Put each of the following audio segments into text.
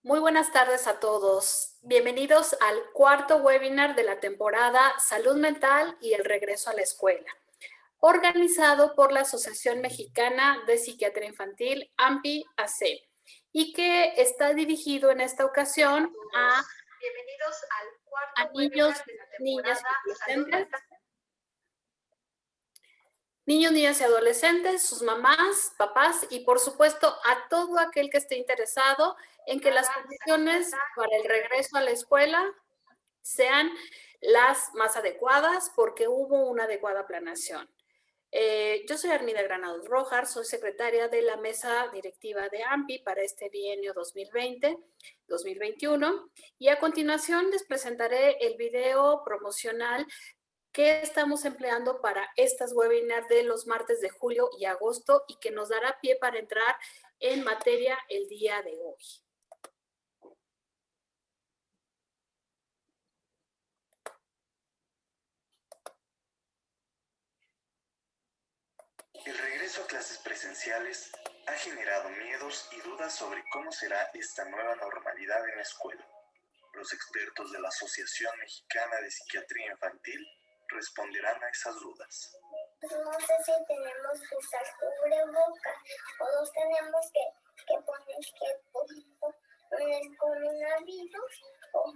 Muy buenas tardes a todos. Bienvenidos al cuarto webinar de la temporada Salud Mental y el regreso a la escuela, organizado por la Asociación Mexicana de Psiquiatría Infantil, AMPI-AC, y que está dirigido en esta ocasión Bienvenidos al a cuarto niños, webinar de la niñas temporada y Salud adolescentes. Mental. Niños, niñas y adolescentes, sus mamás, papás y por supuesto a todo aquel que esté interesado en que las condiciones para el regreso a la escuela sean las más adecuadas porque hubo una adecuada planeación. Yo soy Armida Granados Rojas, soy secretaria de la mesa directiva de AMPI para este bienio 2020-2021 y a continuación les presentaré el video promocional que estamos empleando para estas webinars de los martes de julio y agosto y que nos dará pie para entrar en materia el día de hoy. El regreso a clases presenciales ha generado miedos y dudas sobre cómo será esta nueva normalidad en la escuela. Los expertos de la Asociación Mexicana de Psiquiatría Infantil responderán a esas dudas. No sé si tenemos que usar cubrebocas o nos tenemos que poner con el coronavirus o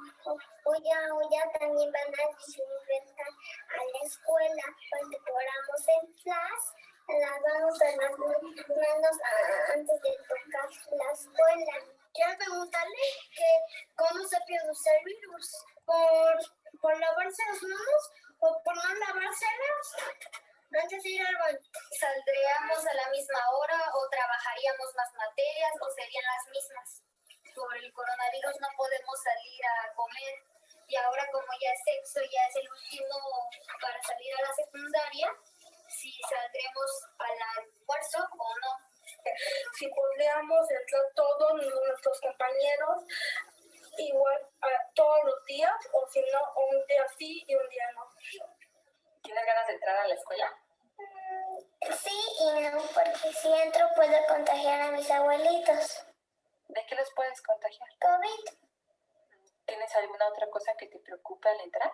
ya también van a desinfectar a la escuela cuando podamos en clase. Lavamos las manos antes de tocar la escuela. Quiero preguntarle cómo se produce el virus. ¿Por lavarse las manos o por no lavárselas antes de ir al baño? ¿Saldríamos a la misma hora o trabajaríamos más materias o serían las mismas? Por el coronavirus no podemos salir a comer y ahora como ya es sexto, ya es el último para salir a la secundaria, si saldremos al almuerzo o no. Si podríamos entrar todos nuestros compañeros igual todos los días, o si no, un día sí y un día no. ¿Tienes ganas de entrar a la escuela? Sí y no, porque si entro puedo contagiar a mis abuelitos. ¿De qué los puedes contagiar? COVID. ¿Tienes alguna otra cosa que te preocupe al entrar?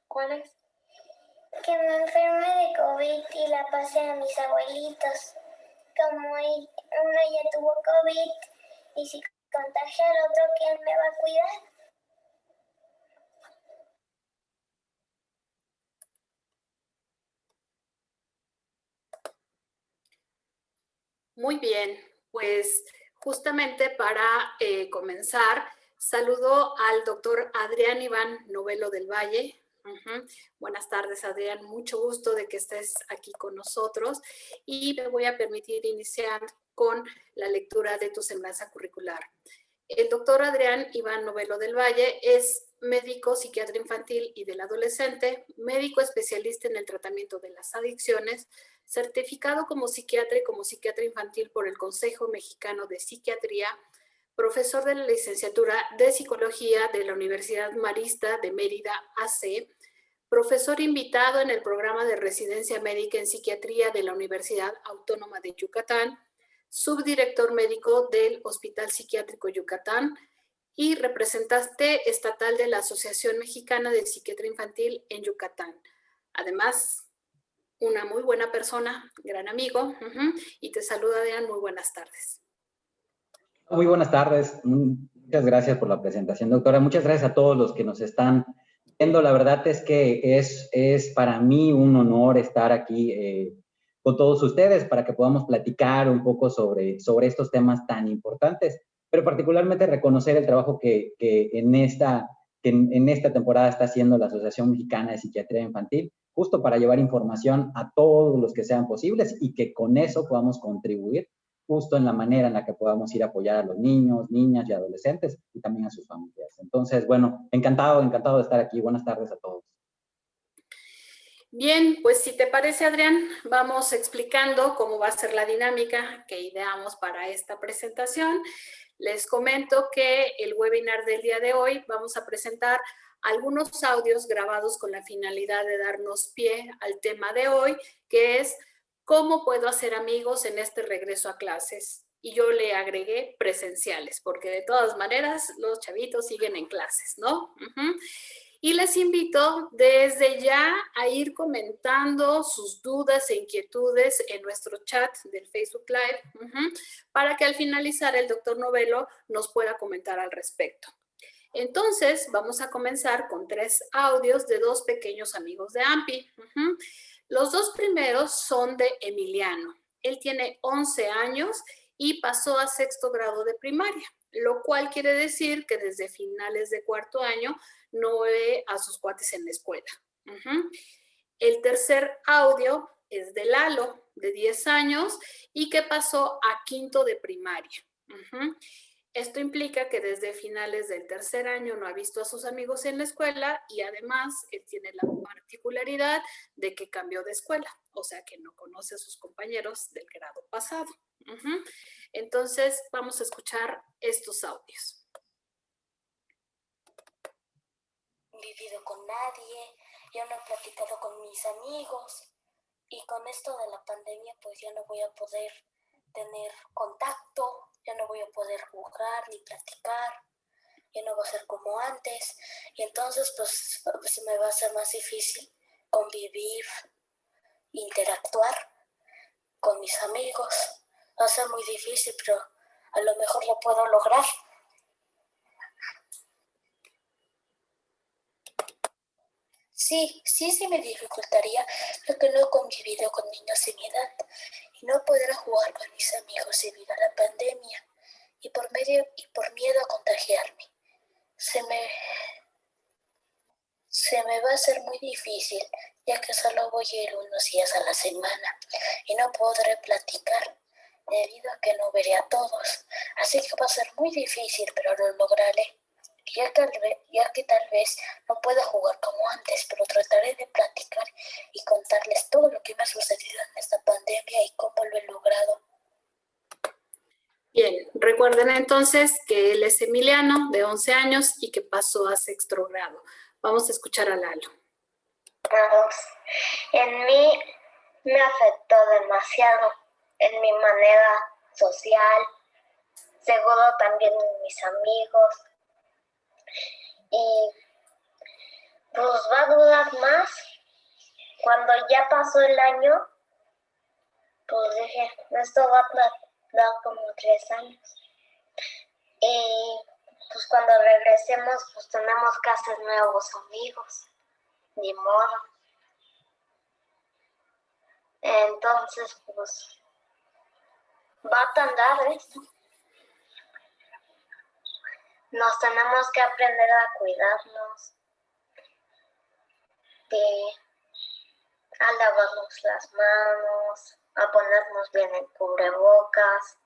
¿Cuál es? Que me enferme de COVID y la pase a mis abuelitos. Como uno ya tuvo COVID y si contagia al otro, ¿quién me va a cuidar? Muy bien, pues justamente para comenzar, saludo al doctor Adrián Iván Novelo del Valle. Buenas tardes, Adrián. Mucho gusto de que estés aquí con nosotros y me voy a permitir iniciar con la lectura de tu semblanza curricular. El doctor Adrián Iván Novelo del Valle es médico psiquiatra infantil y del adolescente, médico especialista en el tratamiento de las adicciones, certificado como psiquiatra y como psiquiatra infantil por el Consejo Mexicano de Psiquiatría, profesor de la licenciatura de Psicología de la Universidad Marista de Mérida, AC, profesor invitado en el programa de residencia médica en psiquiatría de la Universidad Autónoma de Yucatán, subdirector médico del Hospital Psiquiátrico Yucatán y representante estatal de la Asociación Mexicana de Psiquiatría Infantil en Yucatán. Además, una muy buena persona, gran amigo, y te saluda, Adrián, muy buenas tardes. Muy buenas tardes, muchas gracias por la presentación, doctora. Muchas gracias a todos los que nos están viendo. La verdad es que es para mí un honor estar aquí con todos ustedes para que podamos platicar un poco sobre estos temas tan importantes, pero particularmente reconocer el trabajo que en esta temporada está haciendo la Asociación Mexicana de Psiquiatría Infantil, justo para llevar información a todos los que sean posibles y que con eso podamos contribuir justo en la manera en la que podamos ir a apoyar a los niños, niñas y adolescentes y también a sus familias. Entonces, bueno, encantado de estar aquí. Buenas tardes a todos. Bien, pues si te parece, Adrián, vamos explicando cómo va a ser la dinámica que ideamos para esta presentación. Les comento que el webinar del día de hoy vamos a presentar algunos audios grabados con la finalidad de darnos pie al tema de hoy, que es ¿cómo puedo hacer amigos en este regreso a clases? y yo le agregué presenciales, porque de todas maneras los chavitos siguen en clases, ¿no? Y les invito desde ya a ir comentando sus dudas e inquietudes en nuestro chat del Facebook Live, para que al finalizar el doctor Novelo nos pueda comentar al respecto. Entonces, vamos a comenzar con 3 audios de 2 pequeños amigos de AMPI. Los 2 primeros son de Emiliano. Él tiene 11 años y pasó a 6º grado de primaria, lo cual quiere decir que desde finales de 4º año no ve a sus cuates en la escuela. El tercer audio es de Lalo, de 10 años, y que pasó a 5º de primaria. Esto implica que desde finales del 3er año no ha visto a sus amigos en la escuela y además él tiene la particularidad de que cambió de escuela, o sea que no conoce a sus compañeros del grado pasado. Entonces vamos a escuchar estos audios. No he vivido con nadie, ya no he platicado con mis amigos y con esto de la pandemia pues ya no voy a poder tener contacto, ya no voy a poder jugar ni platicar, ya no va a ser como antes y entonces pues se me va a hacer más difícil convivir, interactuar con mis amigos. Va a ser muy difícil, pero a lo mejor lo puedo lograr. Sí me dificultaría porque no he convivido con niños de mi edad y no poder jugar con mis amigos debido a la pandemia y por miedo a contagiarme. Se me va a hacer muy difícil ya que solo voy a ir unos días a la semana y no podré platicar debido a que no veré a todos. Así que va a ser muy difícil, pero lo lograré. Ya que tal vez no pueda jugar como antes, pero trataré de platicar y contarles todo lo que me ha sucedido en esta pandemia y cómo lo he logrado. Bien, recuerden entonces que él es Emiliano, de 11 años y que pasó a 6º grado. Vamos a escuchar a Lalo. En mí me afectó demasiado en mi manera social, seguro también en mis amigos. Y pues va a durar más. Cuando ya pasó el año, pues dije, esto va a tardar como 3 años. Y pues cuando regresemos, pues tenemos que hacer nuevos amigos. Ni modo. Entonces, pues va a tardar esto. Nos tenemos que aprender a cuidarnos, a lavarnos las manos, a ponernos bien el cubrebocas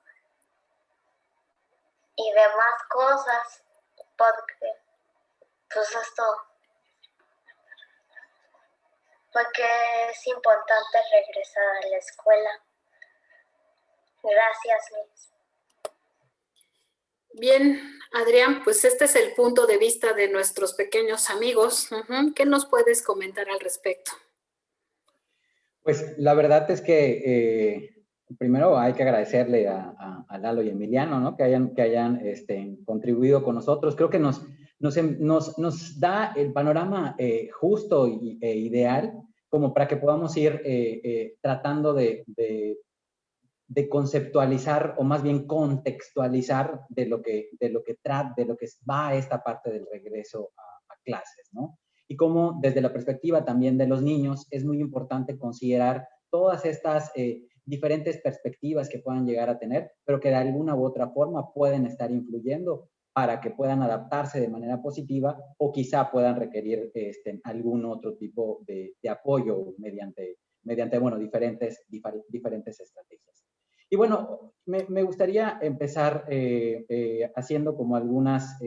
y demás cosas, porque es importante regresar a la escuela. Gracias, Miss. Bien, Adrián, pues este es el punto de vista de nuestros pequeños amigos. ¿Qué nos puedes comentar al respecto? Pues la verdad es que primero hay que agradecerle a Lalo y Emiliano, ¿no? Que hayan contribuido con nosotros. Creo que nos da el panorama justo e ideal como para que podamos ir tratando de conceptualizar o más bien contextualizar de lo que va esta parte del regreso a clases, ¿no? Y cómo desde la perspectiva también de los niños es muy importante considerar todas estas diferentes perspectivas que puedan llegar a tener, pero que de alguna u otra forma pueden estar influyendo para que puedan adaptarse de manera positiva o quizá puedan requerir algún otro tipo de apoyo mediante bueno, diferentes estrategias. Y bueno, me gustaría empezar haciendo como algunas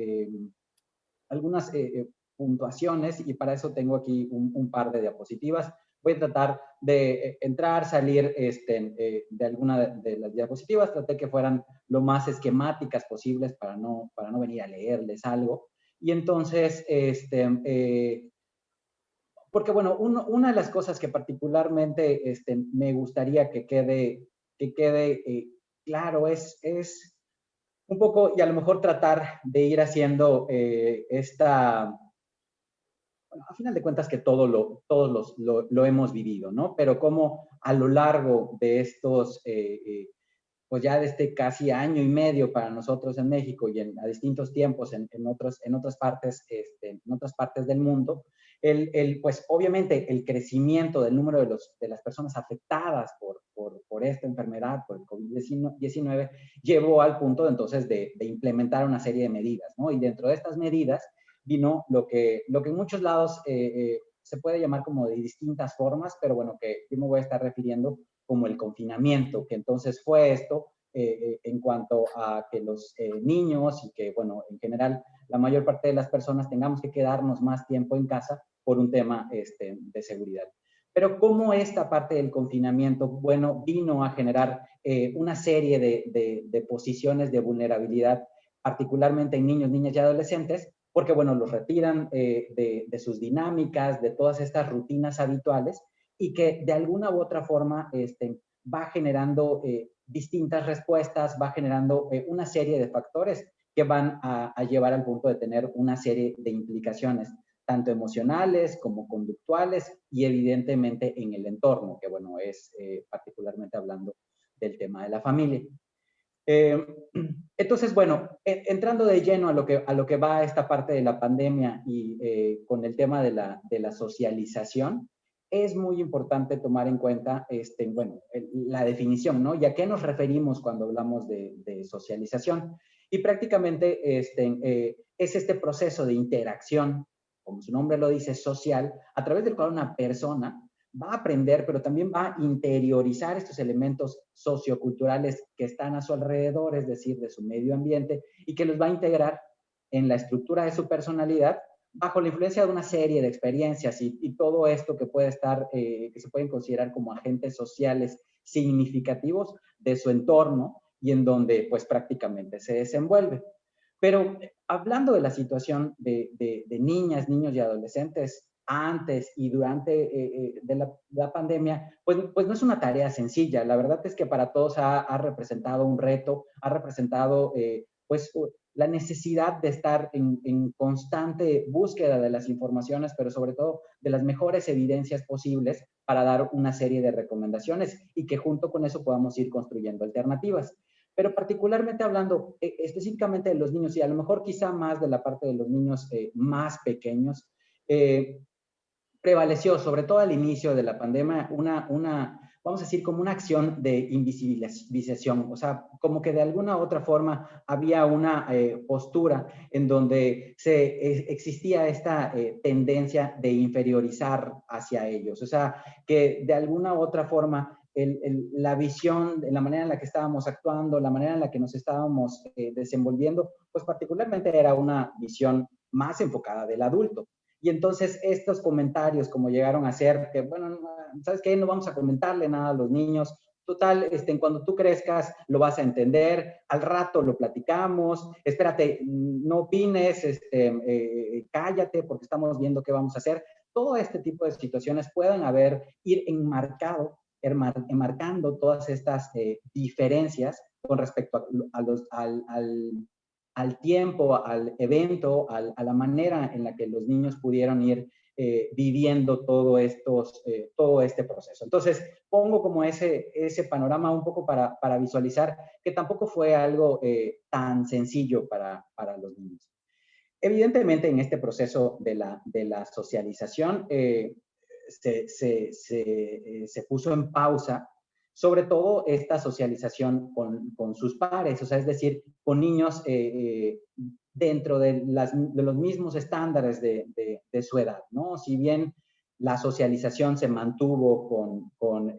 puntuaciones y para eso tengo aquí un par de diapositivas. Voy a tratar de entrar, salir de alguna de las diapositivas. Traté que fueran lo más esquemáticas posibles para no venir a leerles algo. Y entonces, porque bueno, una de las cosas que particularmente me gustaría que quede claro, es un poco, y a lo mejor tratar de ir haciendo bueno, a final de cuentas que todos lo hemos vivido, ¿no? Pero como a lo largo de estos, pues ya de este casi año y medio para nosotros en México y a distintos tiempos en otras partes del mundo, pues obviamente el crecimiento del número de las personas afectadas por esta enfermedad, por el COVID-19, llevó al punto entonces de implementar una serie de medidas, ¿no? Y dentro de estas medidas vino lo que en muchos lados se puede llamar como de distintas formas, pero bueno, que yo me voy a estar refiriendo como el confinamiento, que entonces fue esto en cuanto a que los niños y que, bueno, en general la mayor parte de las personas tengamos que quedarnos más tiempo en casa por un tema de seguridad. Pero cómo esta parte del confinamiento, bueno, vino a generar una serie de posiciones de vulnerabilidad, particularmente en niños, niñas y adolescentes, porque, bueno, los retiran de sus dinámicas, de todas estas rutinas habituales, y que de alguna u otra forma va generando distintas respuestas, va generando una serie de factores que van a llevar al punto de tener una serie de implicaciones, tanto emocionales como conductuales y evidentemente en el entorno, que bueno, es particularmente hablando del tema de la familia. Entonces, bueno, entrando de lleno a lo que va esta parte de la pandemia y con el tema de la socialización, es muy importante tomar en cuenta, bueno, la definición, ¿no? ¿Y a qué nos referimos cuando hablamos de socialización? Y prácticamente es este proceso de interacción, como su nombre lo dice, social, a través del cual una persona va a aprender, pero también va a interiorizar estos elementos socioculturales que están a su alrededor, es decir, de su medio ambiente, y que los va a integrar en la estructura de su personalidad bajo la influencia de una serie de experiencias y todo esto que puede estar, que se pueden considerar como agentes sociales significativos de su entorno y en donde pues prácticamente se desenvuelve. Pero hablando de la situación de niñas, niños y adolescentes antes y durante de la pandemia, pues no es una tarea sencilla. La verdad es que para todos ha representado un reto, ha representado pues la necesidad de estar en constante búsqueda de las informaciones, pero sobre todo de las mejores evidencias posibles para dar una serie de recomendaciones y que junto con eso podamos ir construyendo alternativas. Pero particularmente hablando específicamente de los niños y a lo mejor quizá más de la parte de los niños más pequeños, prevaleció, sobre todo al inicio de la pandemia, vamos a decir, como una acción de invisibilización. O sea, como que de alguna u otra forma había una postura en donde existía esta tendencia de inferiorizar hacia ellos. O sea, que de alguna u otra forma la visión, la manera en la que estábamos actuando, la manera en la que nos estábamos desenvolviendo, pues particularmente era una visión más enfocada del adulto. Y entonces estos comentarios como llegaron a ser que, bueno, ¿sabes qué? No vamos a comentarle nada a los niños. Total, cuando tú crezcas lo vas a entender, al rato lo platicamos, espérate, no opines, cállate porque estamos viendo qué vamos a hacer. Todo este tipo de situaciones pueden ir enmarcando todas estas diferencias con respecto al tiempo, al evento, a la manera en la que los niños pudieron ir viviendo todo este proceso. Entonces, pongo como ese panorama un poco para visualizar que tampoco fue algo tan sencillo para los niños. Evidentemente, en este proceso de la socialización, se puso en pausa sobre todo esta socialización con sus pares, o sea, es decir, con niños dentro de los mismos estándares de su edad, ¿no? Si bien la socialización se mantuvo con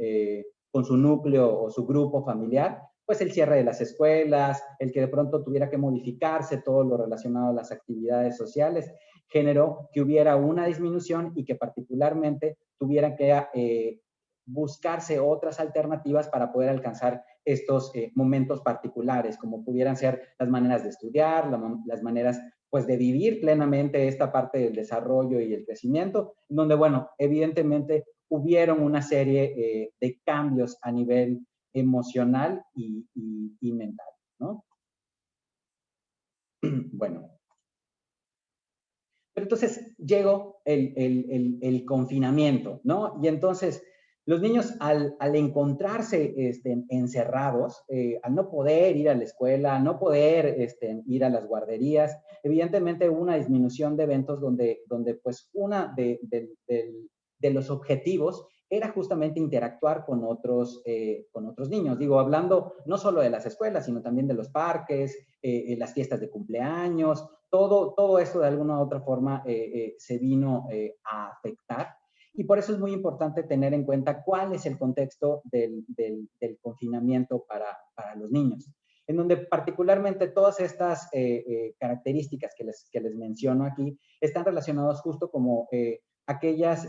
su núcleo o su grupo familiar, pues el cierre de las escuelas, el que de pronto tuviera que modificarse todo lo relacionado a las actividades sociales, generó que hubiera una disminución y que particularmente tuviera que buscarse otras alternativas para poder alcanzar estos momentos particulares, como pudieran ser las maneras de estudiar, las maneras pues de vivir plenamente esta parte del desarrollo y el crecimiento, donde, bueno, evidentemente hubieron una serie de cambios a nivel emocional y mental, ¿no? Bueno. Pero entonces llegó el confinamiento, ¿no? Y entonces los niños al encontrarse encerrados, al no poder ir a la escuela, no poder ir a las guarderías, evidentemente hubo una disminución de eventos donde pues una de los objetivos era justamente interactuar con otros niños. Digo, hablando no solo de las escuelas, sino también de los parques, las fiestas de cumpleaños, todo esto de alguna u otra forma se vino a afectar. Y por eso es muy importante tener en cuenta cuál es el contexto del confinamiento para los niños, en donde particularmente todas estas características que les menciono aquí están relacionadas justo como aquellas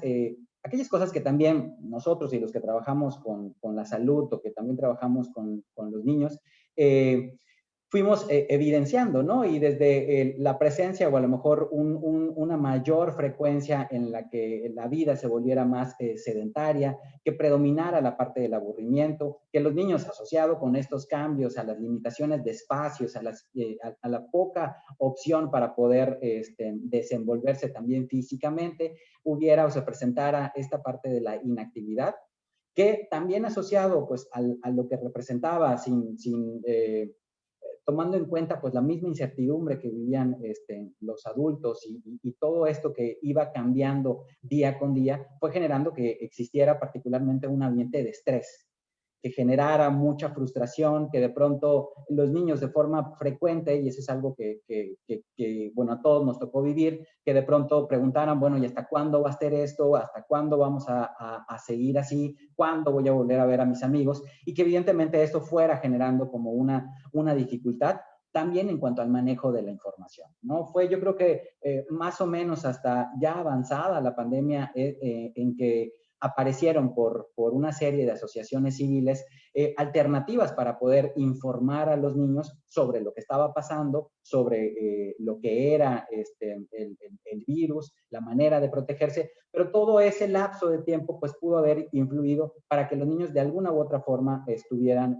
cosas que también nosotros y los que trabajamos con la salud o que también trabajamos con los niños, fuimos evidenciando, ¿no? Y desde la presencia o a lo mejor una mayor frecuencia en la que la vida se volviera más sedentaria, que predominara la parte del aburrimiento, que los niños asociados con estos cambios, a las limitaciones de espacios, a la poca opción para poder desenvolverse también físicamente, hubiera o se presentara esta parte de la inactividad, que también asociado pues a lo que representaba tomando en cuenta pues la misma incertidumbre que vivían los adultos y todo esto que iba cambiando día con día, fue generando que existiera particularmente un ambiente de estrés, que generara mucha frustración, que de pronto los niños de forma frecuente, y eso es algo que bueno, a todos nos tocó vivir, que de pronto preguntaran, bueno, ¿y hasta cuándo va a ser esto? ¿Hasta cuándo vamos a seguir así? ¿Cuándo voy a volver a ver a mis amigos? Y que evidentemente esto fuera generando como una dificultad también en cuanto al manejo de la información, ¿no? Fue yo creo que más o menos hasta ya avanzada la pandemia en que aparecieron por una serie de asociaciones civiles alternativas para poder informar a los niños sobre lo que estaba pasando, sobre lo que era el virus, la manera de protegerse, pero todo ese lapso de tiempo pues pudo haber influido para que los niños de alguna u otra forma estuvieran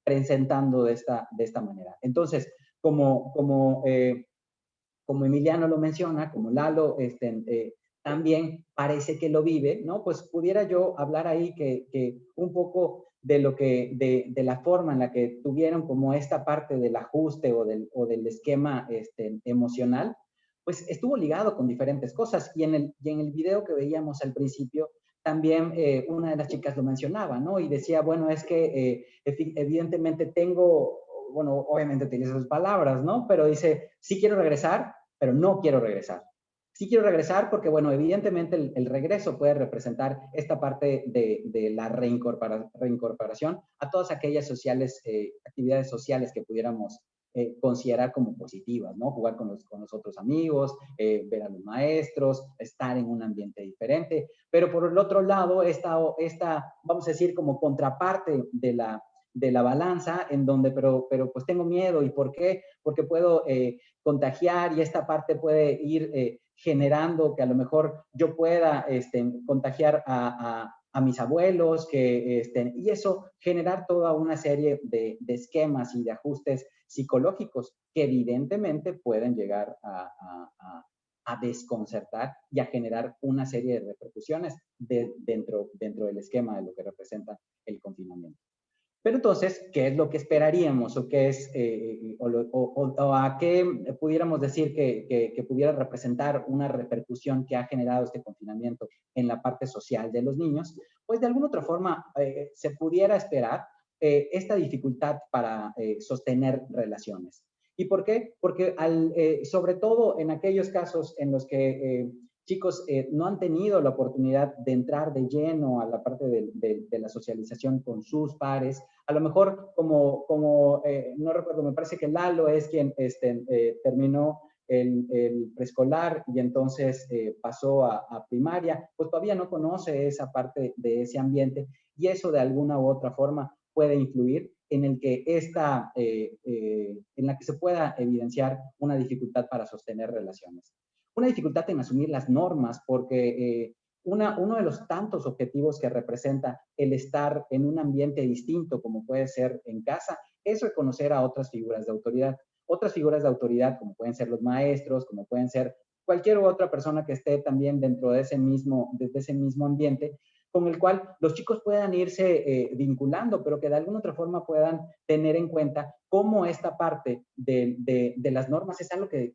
presentando de esta manera. Entonces, como Emiliano lo menciona, como Lalo también parece que lo vive, ¿no? Pues pudiera yo hablar ahí que un poco de lo que, de la forma en la que tuvieron como esta parte del ajuste o del esquema emocional, pues estuvo ligado con diferentes cosas. Y en el video que veíamos al principio, también una de las chicas lo mencionaba, ¿no? Y decía, bueno, es que evidentemente tengo, bueno, obviamente utiliza sus palabras, ¿no? Pero dice, sí quiero regresar, pero no quiero regresar. Sí quiero regresar porque, bueno, evidentemente el regreso puede representar esta parte de la reincorporación a todas aquellas actividades sociales que pudiéramos considerar como positivas, ¿no? Jugar con los otros amigos, ver a los maestros, estar en un ambiente diferente. Pero por el otro lado, esta vamos a decir, como contraparte de la balanza, en donde, pero pues tengo miedo. ¿Y por qué? Porque puedo contagiar y esta parte puede ir generando que a lo mejor yo pueda contagiar a mis abuelos, y eso generar toda una serie de esquemas y de ajustes psicológicos que evidentemente pueden llegar a desconcertar y a generar una serie de repercusiones dentro del esquema de lo que representa el confinamiento. Pero entonces, ¿qué es lo que esperaríamos o qué es, o a qué pudiéramos decir que pudiera representar una repercusión que ha generado este confinamiento en la parte social de los niños? Pues de alguna otra forma se pudiera esperar esta dificultad para sostener relaciones. ¿Y por qué? Porque sobre todo en aquellos casos en los que chicos no han tenido la oportunidad de entrar de lleno a la parte de la socialización con sus pares. A lo mejor, no recuerdo, me parece que Lalo es quien terminó el preescolar y entonces pasó a primaria, pues todavía no conoce esa parte de ese ambiente y eso de alguna u otra forma puede influir en el que en la que se pueda evidenciar una dificultad para sostener relaciones. Una dificultad en asumir las normas, porque uno de los tantos objetivos que representa el estar en un ambiente distinto, como puede ser en casa, es reconocer a otras figuras de autoridad. Otras figuras de autoridad, como pueden ser los maestros, como pueden ser cualquier otra persona que esté también dentro de ese mismo ambiente, con el cual los chicos puedan irse vinculando, pero que de alguna otra forma puedan tener en cuenta cómo esta parte de las normas es algo que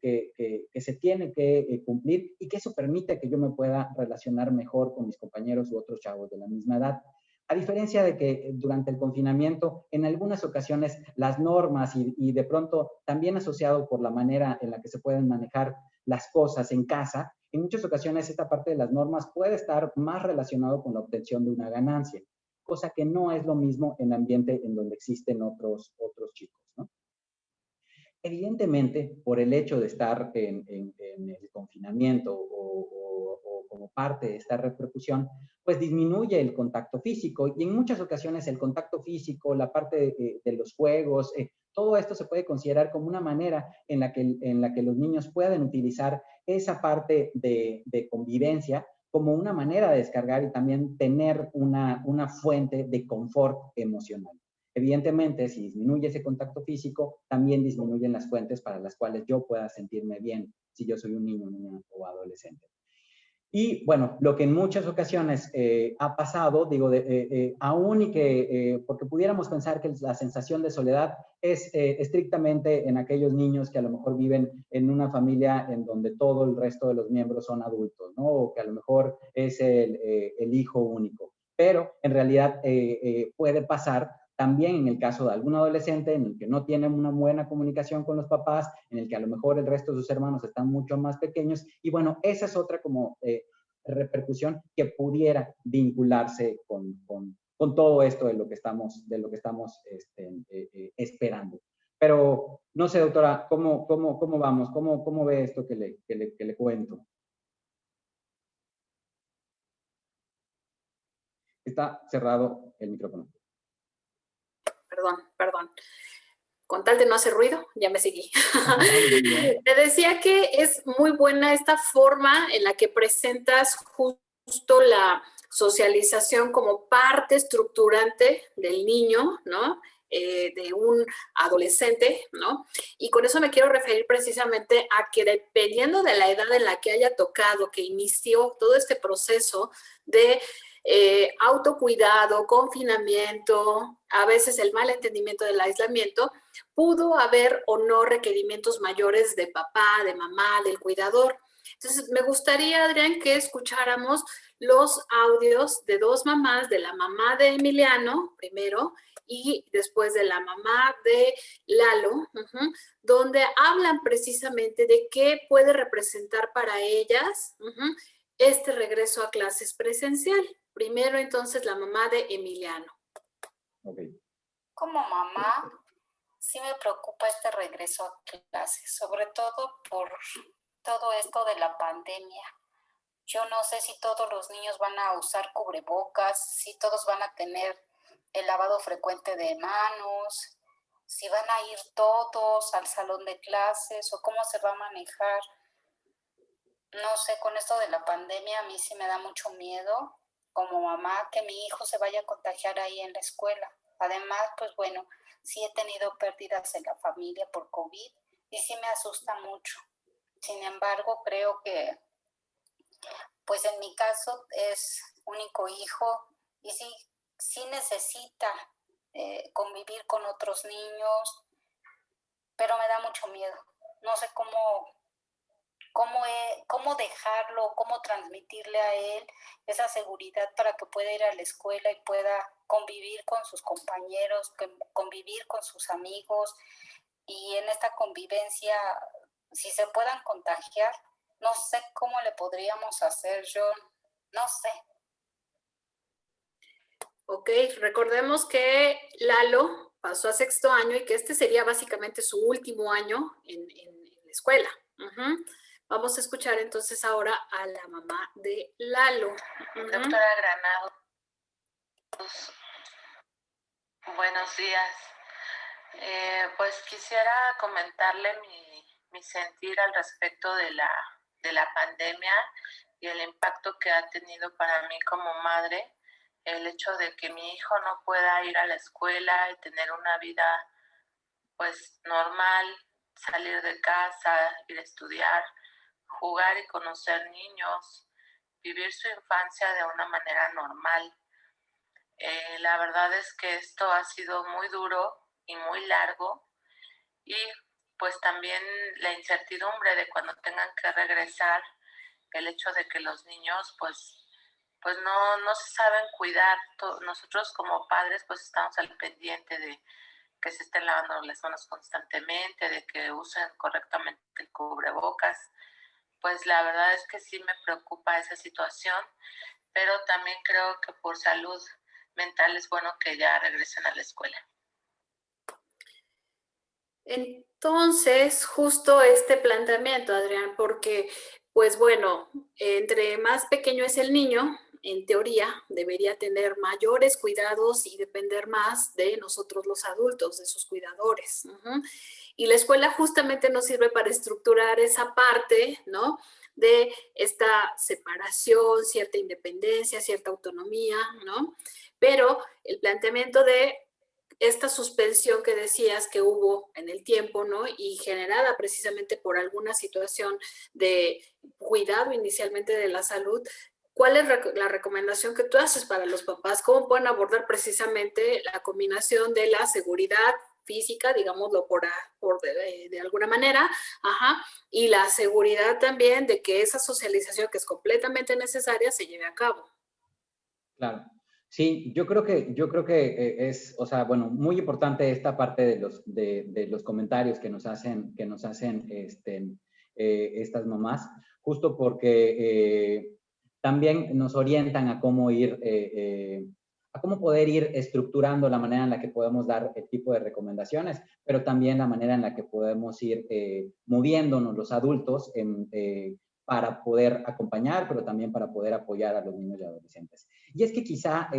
se tiene que cumplir y que eso permite que yo me pueda relacionar mejor con mis compañeros u otros chavos de la misma edad. A diferencia de que durante el confinamiento, en algunas ocasiones las normas y de pronto también asociado por la manera en la que se pueden manejar las cosas en casa, en muchas ocasiones esta parte de las normas puede estar más relacionado con la obtención de una ganancia, cosa que no es lo mismo en ambiente en donde existen otros chicos, ¿no? Evidentemente, por el hecho de estar en el confinamiento o como parte de esta repercusión, pues disminuye el contacto físico y en muchas ocasiones el contacto físico, la parte de los juegos, todo esto se puede considerar como una manera en la que los niños pueden utilizar esa parte de convivencia como una manera de descargar y también tener una fuente de confort emocional. Evidentemente, si disminuye ese contacto físico, también disminuyen las fuentes para las cuales yo pueda sentirme bien si yo soy un niño, niña o adolescente. Y bueno, lo que en muchas ocasiones ha pasado, digo, aún y que, porque pudiéramos pensar que la sensación de soledad es estrictamente en aquellos niños que a lo mejor viven en una familia en donde todo el resto de los miembros son adultos, ¿no? O que a lo mejor es el hijo único. Pero en realidad puede pasar también en el caso de algún adolescente en el que no tiene una buena comunicación con los papás, en el que a lo mejor el resto de sus hermanos están mucho más pequeños. Y bueno, esa es otra como repercusión que pudiera vincularse con todo esto de lo que estamos esperando. Pero no sé, doctora, ¿cómo vamos? ¿Cómo ve esto que le cuento? Está cerrado el micrófono. Perdón. Con tal de no hacer ruido, ya me seguí. Te decía que es muy buena esta forma en la que presentas justo la socialización como parte estructurante del niño, ¿no? De un adolescente, ¿no? Y con eso me quiero referir precisamente a que dependiendo de la edad en la que haya tocado, que inició todo este proceso de autocuidado, confinamiento, a veces el mal entendimiento del aislamiento, pudo haber o no requerimientos mayores de papá, de mamá, del cuidador. Entonces, me gustaría, Adrián, que escucháramos los audios de dos mamás, de la mamá de Emiliano, primero, y después de la mamá de Lalo, donde hablan precisamente de qué puede representar para ellas este regreso a clases presencial. Primero, entonces, la mamá de Emiliano. Okay. Como mamá, sí me preocupa este regreso a clases, sobre todo por todo esto de la pandemia. Yo no sé si todos los niños van a usar cubrebocas, si todos van a tener el lavado frecuente de manos, si van a ir todos al salón de clases o cómo se va a manejar. No sé, con esto de la pandemia a mí sí me da mucho miedo como mamá que mi hijo se vaya a contagiar ahí en la escuela. Además, pues bueno, sí he tenido pérdidas en la familia por COVID y sí me asusta mucho. Sin embargo, creo que, pues en mi caso es único hijo y sí necesita convivir con otros niños, pero me da mucho miedo. No sé cómo dejarlo, cómo transmitirle a él esa seguridad para que pueda ir a la escuela y pueda convivir con sus compañeros, convivir con sus amigos y en esta convivencia, si se puedan contagiar, no sé cómo le podríamos hacer, yo no sé. Ok, recordemos que Lalo pasó a sexto año y que este sería básicamente su último año en la escuela. Vamos a escuchar entonces ahora a la mamá de Lalo. Doctora Granados, buenos días. Pues quisiera comentarle mi sentir al respecto de la pandemia. y el impacto que ha tenido para mí como madre el hecho de que mi hijo no pueda ir a la escuela y tener una vida pues normal, salir de casa, ir a estudiar, jugar y conocer niños, vivir su infancia de una manera normal. La verdad es que esto ha sido muy duro y muy largo, y pues también la incertidumbre de cuando tengan que regresar, el hecho de que los niños pues no se saben cuidar. Nosotros como padres pues estamos al pendiente de que se estén lavando las manos constantemente, de que usen correctamente el cubrebocas. Pues la verdad es que sí me preocupa esa situación, pero también creo que por salud mental es bueno que ya regresen a la escuela. Entonces, justo este planteamiento, Adrián, porque, pues bueno, entre más pequeño es el niño, en teoría, debería tener mayores cuidados y depender más de nosotros los adultos, de sus cuidadores. Y la escuela justamente nos sirve para estructurar esa parte, ¿no? De esta separación, cierta independencia, cierta autonomía, ¿no? Pero el planteamiento de esta suspensión que decías que hubo en el tiempo, ¿no? Y generada precisamente por alguna situación de cuidado inicialmente de la salud, ¿cuál es la recomendación que tú haces para los papás? ¿Cómo pueden abordar precisamente la combinación de la seguridad física, digámoslo de alguna manera, y la seguridad también de que esa socialización que es completamente necesaria se lleve a cabo? Claro. Sí, yo creo que es, o sea, bueno, muy importante esta parte de los comentarios que nos hacen estas mamás, justo porque también nos orientan a cómo a cómo poder ir estructurando la manera en la que podemos dar el tipo de recomendaciones, pero también la manera en la que podemos ir moviéndonos los adultos para poder acompañar, pero también para poder apoyar a los niños y adolescentes. Y es que quizá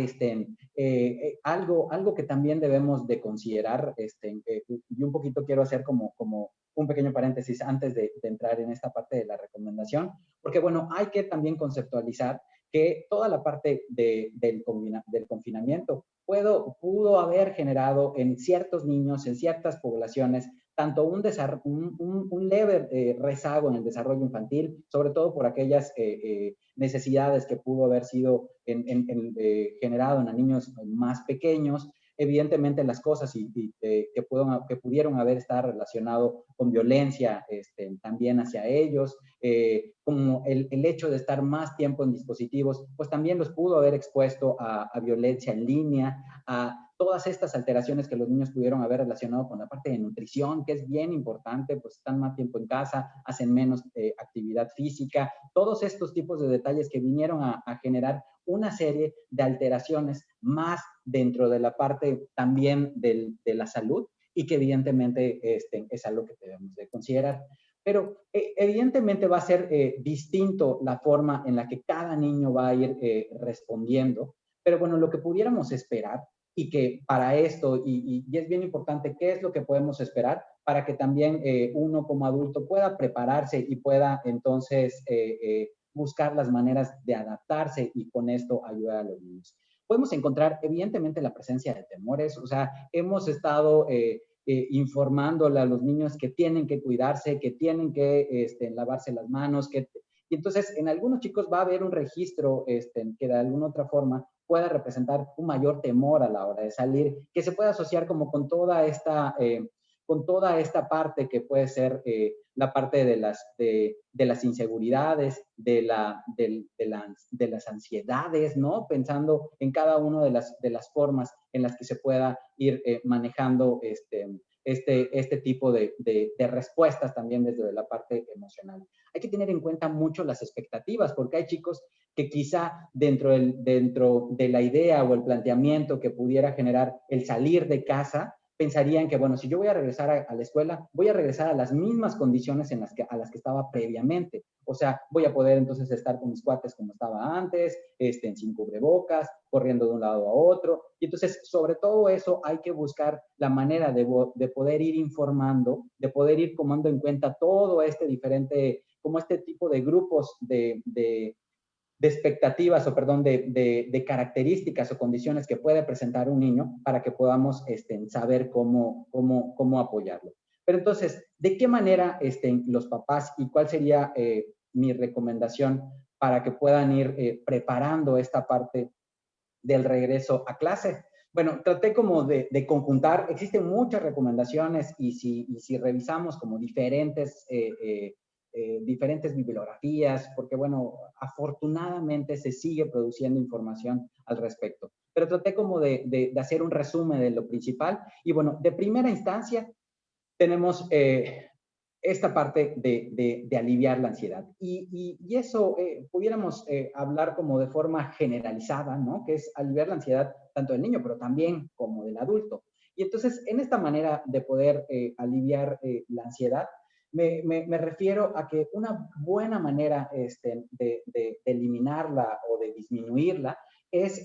algo que también debemos de considerar, y un poquito quiero hacer como un pequeño paréntesis antes de entrar en esta parte de la recomendación, porque bueno, hay que también conceptualizar que toda la parte del confinamiento pudo haber generado en ciertos niños, en ciertas poblaciones, tanto un leve rezago en el desarrollo infantil, sobre todo por aquellas necesidades que pudo haber sido generado en niños más pequeños, evidentemente las cosas que pudieron haber estado relacionado con violencia también hacia ellos, como el hecho de estar más tiempo en dispositivos, pues también los pudo haber expuesto a violencia en línea, a todas estas alteraciones que los niños pudieron haber relacionado con la parte de nutrición, que es bien importante, pues están más tiempo en casa, hacen menos actividad física, todos estos tipos de detalles que vinieron a generar una serie de alteraciones más dentro de la parte también de la salud y que evidentemente es algo que debemos de considerar. Pero evidentemente va a ser distinto la forma en la que cada niño va a ir respondiendo, pero bueno, lo que pudiéramos esperar y que para esto, y es bien importante, ¿qué es lo que podemos esperar? Para que también uno como adulto pueda prepararse y pueda entonces buscar las maneras de adaptarse y con esto ayudar a los niños. Podemos encontrar evidentemente la presencia de temores, o sea, hemos estado informándole a los niños que tienen que cuidarse, que tienen que lavarse las manos, y entonces en algunos chicos va a haber un registro que de alguna otra forma pueda representar un mayor temor a la hora de salir, que se puede asociar como con toda esta parte que puede ser la parte de las inseguridades, de las ansiedades, ¿no? Pensando en cada una de las formas en las que se pueda ir manejando este tipo de respuestas también desde la parte emocional. Hay que tener en cuenta mucho las expectativas, porque hay chicos que quizá dentro de la idea o el planteamiento que pudiera generar el salir de casa, pensarían que, bueno, si yo voy a regresar a la escuela, voy a regresar a las mismas condiciones a las que estaba previamente. O sea, voy a poder entonces estar con mis cuates como estaba antes, sin cubrebocas, corriendo de un lado a otro. Y entonces, sobre todo eso, hay que buscar la manera de poder ir informando, de poder ir tomando en cuenta todo como este tipo de grupos de de expectativas o, perdón, de características o condiciones que puede presentar un niño para que podamos saber cómo apoyarlo. Pero entonces, ¿de qué manera los papás y cuál sería mi recomendación para que puedan ir preparando esta parte del regreso a clase? Bueno, traté como de conjuntar, existen muchas recomendaciones y si revisamos como diferentes bibliografías, porque bueno, afortunadamente se sigue produciendo información al respecto. Pero traté como de hacer un resumen de lo principal y bueno, de primera instancia tenemos esta parte de aliviar la ansiedad. Y eso pudiéramos hablar como de forma generalizada, ¿no? Que es aliviar la ansiedad tanto del niño, pero también como del adulto. Y entonces, en esta manera de poder aliviar la ansiedad, me refiero a que una buena manera de eliminarla o de disminuirla es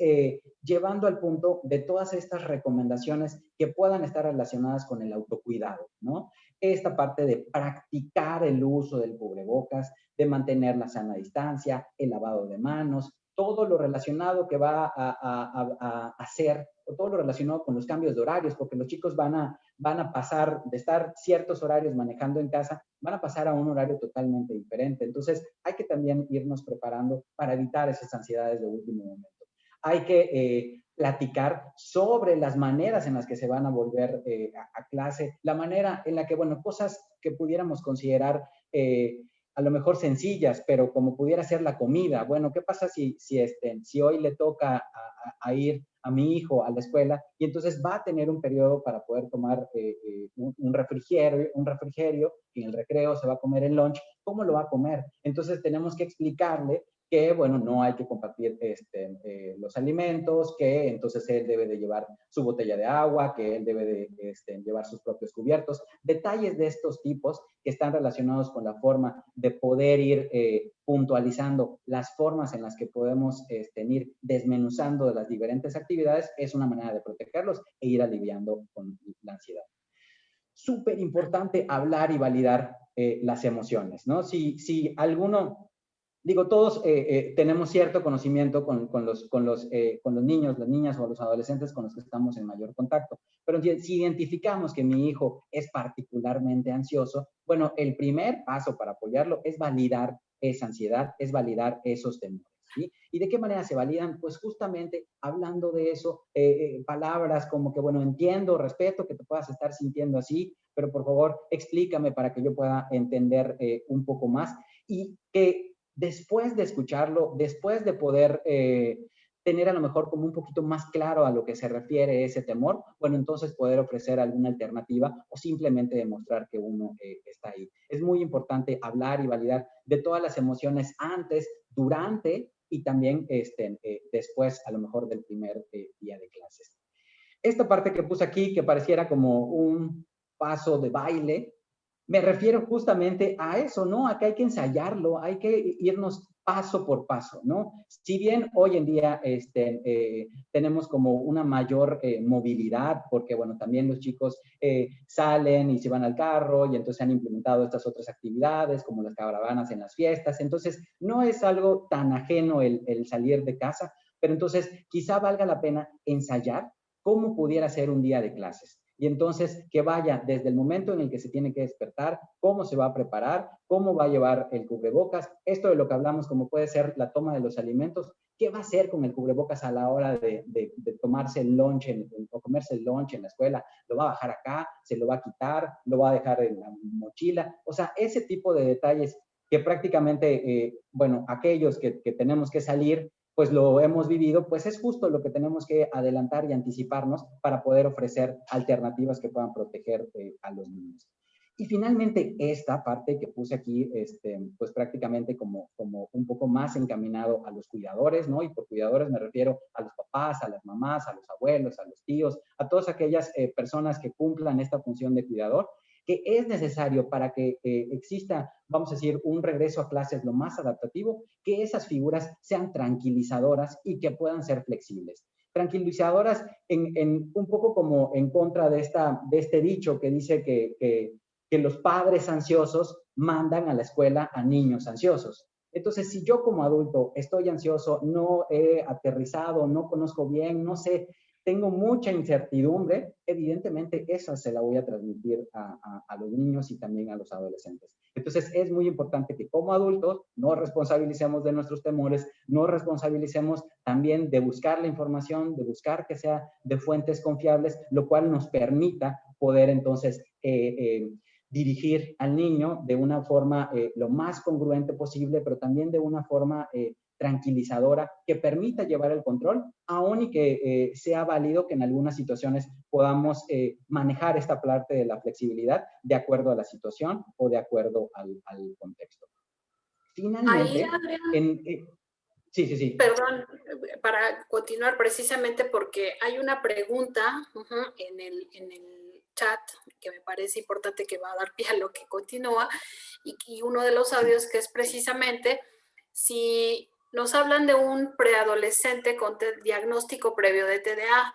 llevando al punto de todas estas recomendaciones que puedan estar relacionadas con el autocuidado, ¿no? Esta parte de practicar el uso del cubrebocas, de mantener la sana distancia, el lavado de manos, todo lo relacionado que va a hacer, o todo lo relacionado con los cambios de horarios, porque los chicos van a pasar de estar ciertos horarios manejando en casa, van a pasar a un horario totalmente diferente. Entonces, hay que también irnos preparando para evitar esas ansiedades de último momento. Hay que platicar sobre las maneras en las que se van a volver a clase, la manera en la que, bueno, cosas que pudiéramos considerar a lo mejor sencillas, pero como pudiera ser la comida. Bueno, ¿qué pasa si hoy le toca a ir a mi hijo a la escuela y entonces va a tener un periodo para poder tomar un refrigerio y en el recreo se va a comer el lunch? ¿Cómo lo va a comer? Entonces tenemos que explicarle que, bueno, no hay que compartir los alimentos, que entonces él debe de llevar su botella de agua, que él debe de llevar sus propios cubiertos. Detalles de estos tipos que están relacionados con la forma de poder ir puntualizando las formas en las que podemos ir desmenuzando de las diferentes actividades, es una manera de protegerlos e ir aliviando con la ansiedad. Súper importante hablar y validar las emociones, ¿no? Si alguno... Digo, todos tenemos cierto conocimiento con los niños, las niñas o los adolescentes con los que estamos en mayor contacto. Pero si identificamos que mi hijo es particularmente ansioso, bueno, el primer paso para apoyarlo es validar esa ansiedad, es validar esos temores, ¿sí? ¿Y de qué manera se validan? Pues justamente hablando de eso, palabras como que, bueno, entiendo, respeto que te puedas estar sintiendo así, pero por favor explícame para que yo pueda entender un poco más. Y que después de escucharlo, después de poder tener a lo mejor como un poquito más claro a lo que se refiere ese temor, bueno, entonces poder ofrecer alguna alternativa o simplemente demostrar que uno está ahí. Es muy importante hablar y validar de todas las emociones antes, durante y también después a lo mejor del primer día de clases. Esta parte que puse aquí, que pareciera como un paso de baile, me refiero justamente a eso, ¿no? A que hay que ensayarlo, hay que irnos paso por paso, ¿no? Si bien hoy en día tenemos como una mayor movilidad, porque, bueno, también los chicos salen y se van al carro y entonces han implementado estas otras actividades, como las caravanas en las fiestas, entonces no es algo tan ajeno el salir de casa, pero entonces quizá valga la pena ensayar cómo pudiera ser un día de clases. Y entonces que vaya desde el momento en el que se tiene que despertar, cómo se va a preparar, cómo va a llevar el cubrebocas, esto de lo que hablamos como puede ser la toma de los alimentos, qué va a hacer con el cubrebocas a la hora de tomarse el lunch o comerse el lunch en la escuela, lo va a bajar acá, se lo va a quitar, lo va a dejar en la mochila, o sea, ese tipo de detalles que prácticamente, bueno, aquellos que tenemos que salir, pues lo hemos vivido, pues es justo lo que tenemos que adelantar y anticiparnos para poder ofrecer alternativas que puedan proteger a los niños. Y finalmente, esta parte que puse aquí, pues prácticamente como un poco más encaminado a los cuidadores, ¿no? Y por cuidadores me refiero a los papás, a las mamás, a los abuelos, a los tíos, a todas aquellas personas que cumplan esta función de cuidador, que es necesario para que exista, vamos a decir, un regreso a clases lo más adaptativo, que esas figuras sean tranquilizadoras y que puedan ser flexibles. Tranquilizadoras un poco como en contra de este dicho que dice que los padres ansiosos mandan a la escuela a niños ansiosos. Entonces, si yo como adulto estoy ansioso, no he aterrizado, no conozco bien, no sé, tengo mucha incertidumbre, evidentemente esa se la voy a transmitir a los niños y también a los adolescentes. Entonces, es muy importante que como adultos nos responsabilicemos de nuestros temores, nos responsabilicemos también de buscar la información, de buscar que sea de fuentes confiables, lo cual nos permita poder entonces dirigir al niño de una forma lo más congruente posible, pero también de una forma tranquilizadora que permita llevar el control, aun y que sea válido que en algunas situaciones podamos manejar esta parte de la flexibilidad de acuerdo a la situación o de acuerdo al contexto. Ahí, Finalmente, Adrián, sí. perdón, para continuar precisamente porque hay una pregunta en el chat que me parece importante que va a dar pie a lo que continúa y uno de los audios que es precisamente si nos hablan de un preadolescente con diagnóstico previo de TDA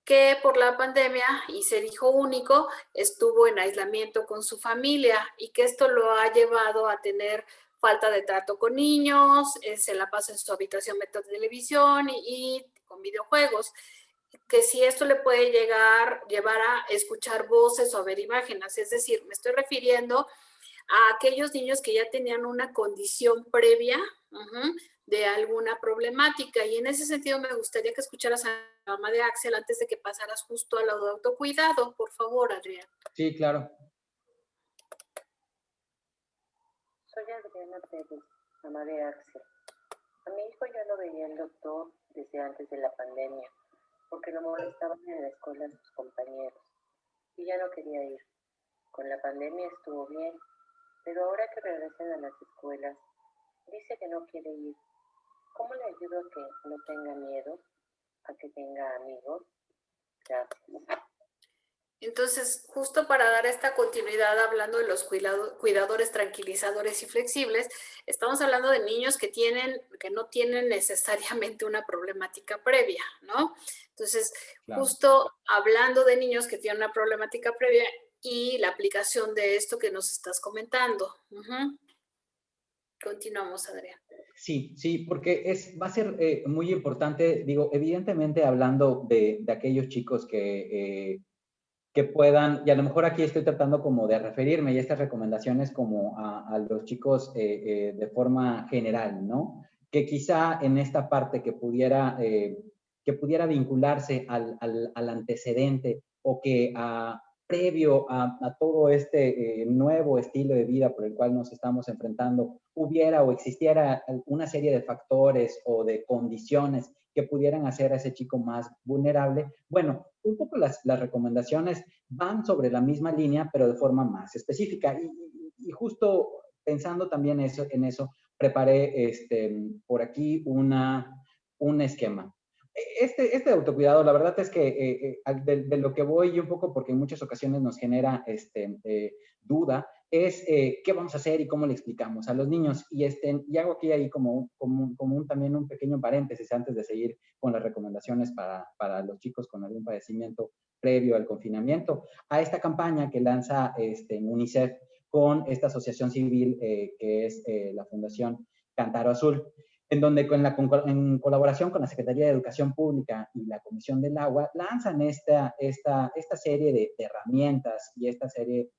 que por la pandemia y ser hijo único estuvo en aislamiento con su familia y que esto lo ha llevado a tener falta de trato con niños, se la pasa en su habitación viendo televisión y con videojuegos, que si esto le puede llevar a escuchar voces o a ver imágenes, es decir, me estoy refiriendo a aquellos niños que ya tenían una condición previa de alguna problemática. Y en ese sentido me gustaría que escucharas a la mamá de Axel antes de que pasaras justo a lo de autocuidado. Por favor, Adrián. Sí, claro. Soy Adriana Pérez, mamá de Axel. A mi hijo ya lo veía el doctor desde antes de la pandemia, porque lo molestaban en la escuela sus compañeros, y ya no quería ir. Con la pandemia estuvo bien, pero ahora que regresan a las escuelas, dice que no quiere ir. ¿Cómo le ayudo a que no tenga miedo, a que tenga amigos? Gracias. Entonces, justo para dar esta continuidad hablando de los cuidadores tranquilizadores y flexibles, estamos hablando de niños que no tienen necesariamente una problemática previa, ¿no? Entonces, claro, justo hablando de niños que tienen una problemática previa y la aplicación de esto que nos estás comentando. Continuamos, Adrián. Sí, porque va a ser muy importante, digo, evidentemente hablando de aquellos chicos que puedan, y a lo mejor aquí estoy tratando como de referirme y estas recomendaciones como a los chicos de forma general, ¿no? Que quizá en esta parte que pudiera vincularse al antecedente o que previo a todo este nuevo estilo de vida por el cual nos estamos enfrentando, hubiera o existiera una serie de factores o de condiciones que pudieran hacer a ese chico más vulnerable. Bueno, un poco las recomendaciones van sobre la misma línea, pero de forma más específica. Y justo pensando también en eso, preparé por aquí un esquema. Este autocuidado, la verdad es que de lo que voy y un poco porque en muchas ocasiones nos genera duda, es qué vamos a hacer y cómo le explicamos a los niños. Y hago aquí ahí también un pequeño paréntesis antes de seguir con las recomendaciones para los chicos con algún padecimiento previo al confinamiento, a esta campaña que lanza UNICEF con esta asociación civil que es la Fundación Cántaro Azul, en donde en colaboración con la Secretaría de Educación Pública y la Comisión del Agua, lanzan esta serie de herramientas y esta serie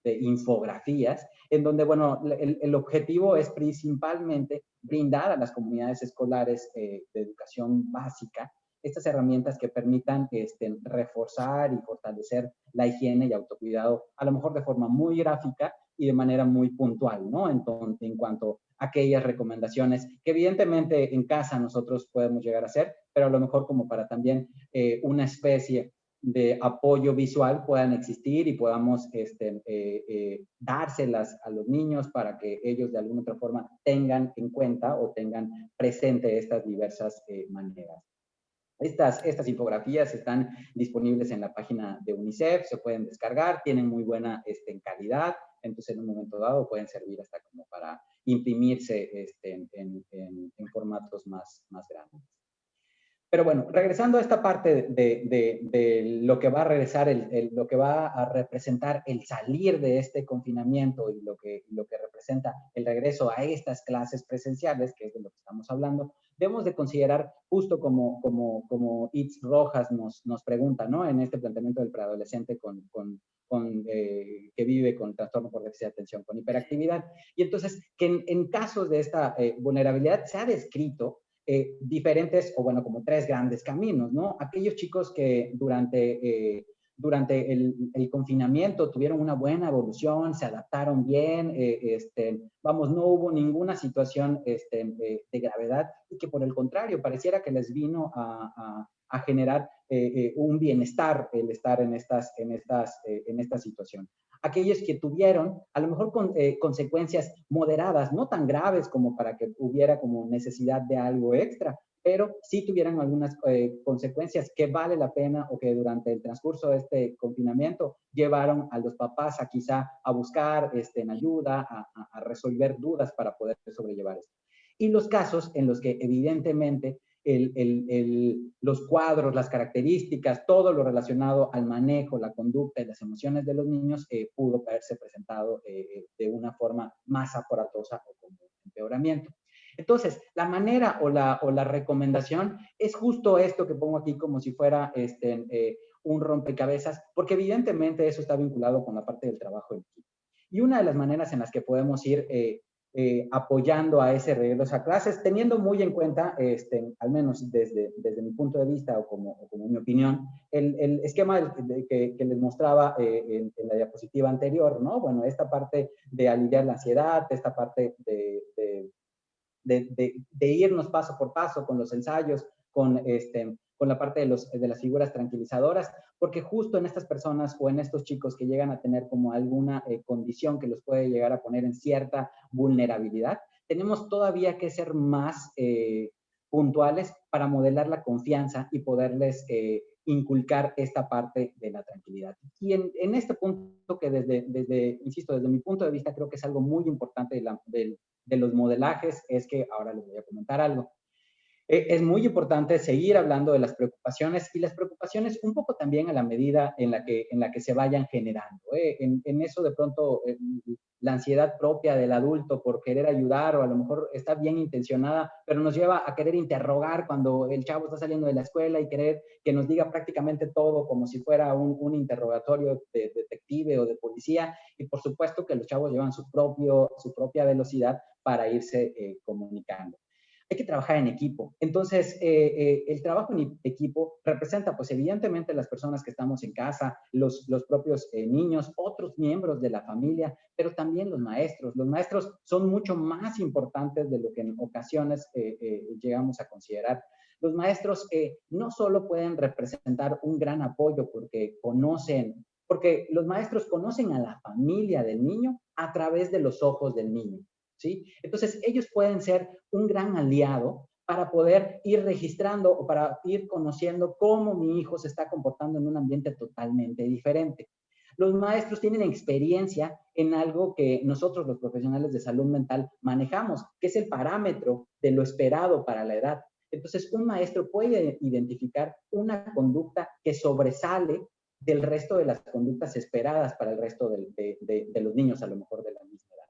de infografías, en donde, bueno, el objetivo es principalmente brindar a las comunidades escolares de educación básica estas herramientas que permitan reforzar y fortalecer la higiene y autocuidado, a lo mejor de forma muy gráfica y de manera muy puntual, ¿no? Entonces, en cuanto a aquellas recomendaciones que evidentemente en casa nosotros podemos llegar a hacer, pero a lo mejor como para también una especie de apoyo visual puedan existir y podamos dárselas a los niños para que ellos de alguna otra forma tengan en cuenta o tengan presente estas diversas maneras. Estas infografías están disponibles en la página de UNICEF, se pueden descargar, tienen muy buena calidad, entonces en un momento dado pueden servir hasta como para imprimirse en formatos más grandes. Pero bueno, regresando a esta parte de lo que va a regresar, lo que va a representar el salir de este confinamiento y lo que representa el regreso a estas clases presenciales, que es de lo que estamos hablando, debemos de considerar, justo como Itz Rojas nos pregunta, ¿no? En este planteamiento del preadolescente que vive con trastorno por déficit de atención, con hiperactividad. Y entonces, que en casos de esta vulnerabilidad se ha descrito diferentes, o bueno, como tres grandes caminos, ¿no? Aquellos chicos que durante el confinamiento tuvieron una buena evolución, se adaptaron bien, vamos, no hubo ninguna situación de gravedad y que por el contrario pareciera que les vino a generar un bienestar el estar en esta situación. Aquellos que tuvieron a lo mejor consecuencias moderadas, no tan graves como para que hubiera como necesidad de algo extra, pero sí tuvieran algunas consecuencias que vale la pena o que durante el transcurso de este confinamiento llevaron a los papás a quizá a buscar en ayuda, a resolver dudas para poder sobrellevar esto. Y los casos en los que evidentemente los cuadros, las características, todo lo relacionado al manejo, la conducta y las emociones de los niños pudo haberse presentado de una forma más aparatosa o con empeoramiento. Entonces, la manera o la recomendación es justo esto que pongo aquí como si fuera un rompecabezas, porque evidentemente eso está vinculado con la parte del trabajo en equipo. Y una de las maneras en las que podemos ir apoyando a ese regreso a clases, teniendo muy en cuenta, al menos desde mi punto de vista o como mi opinión, el esquema que les mostraba en la diapositiva anterior, ¿no? Bueno, esta parte de aliviar la ansiedad, esta parte de irnos paso por paso con los ensayos, con la parte de las figuras tranquilizadoras, porque justo en estas personas o en estos chicos que llegan a tener como alguna condición que los puede llegar a poner en cierta vulnerabilidad, tenemos todavía que ser más puntuales para modelar la confianza y poderles inculcar esta parte de la tranquilidad. Y en este punto que insisto, desde mi punto de vista creo que es algo muy importante de los modelajes, es que ahora les voy a comentar algo. Es muy importante seguir hablando de las preocupaciones y las preocupaciones un poco también a la medida en la que se vayan generando. En eso de pronto la ansiedad propia del adulto por querer ayudar o a lo mejor está bien intencionada, pero nos lleva a querer interrogar cuando el chavo está saliendo de la escuela y querer que nos diga prácticamente todo como si fuera un interrogatorio de detective o de policía, y por supuesto que los chavos llevan su propia velocidad para irse comunicando. Hay que trabajar en equipo. Entonces, el trabajo en equipo representa, pues evidentemente, las personas que estamos en casa, los propios niños, otros miembros de la familia, pero también los maestros. Los maestros son mucho más importantes de lo que en ocasiones llegamos a considerar. Los maestros no solo pueden representar un gran apoyo porque los maestros conocen a la familia del niño a través de los ojos del niño. ¿Sí? Entonces, ellos pueden ser un gran aliado para poder ir registrando o para ir conociendo cómo mi hijo se está comportando en un ambiente totalmente diferente. Los maestros tienen experiencia en algo que nosotros, los profesionales de salud mental, manejamos, que es el parámetro de lo esperado para la edad. Entonces, un maestro puede identificar una conducta que sobresale del resto de las conductas esperadas para el resto de los niños, a lo mejor de la misma edad.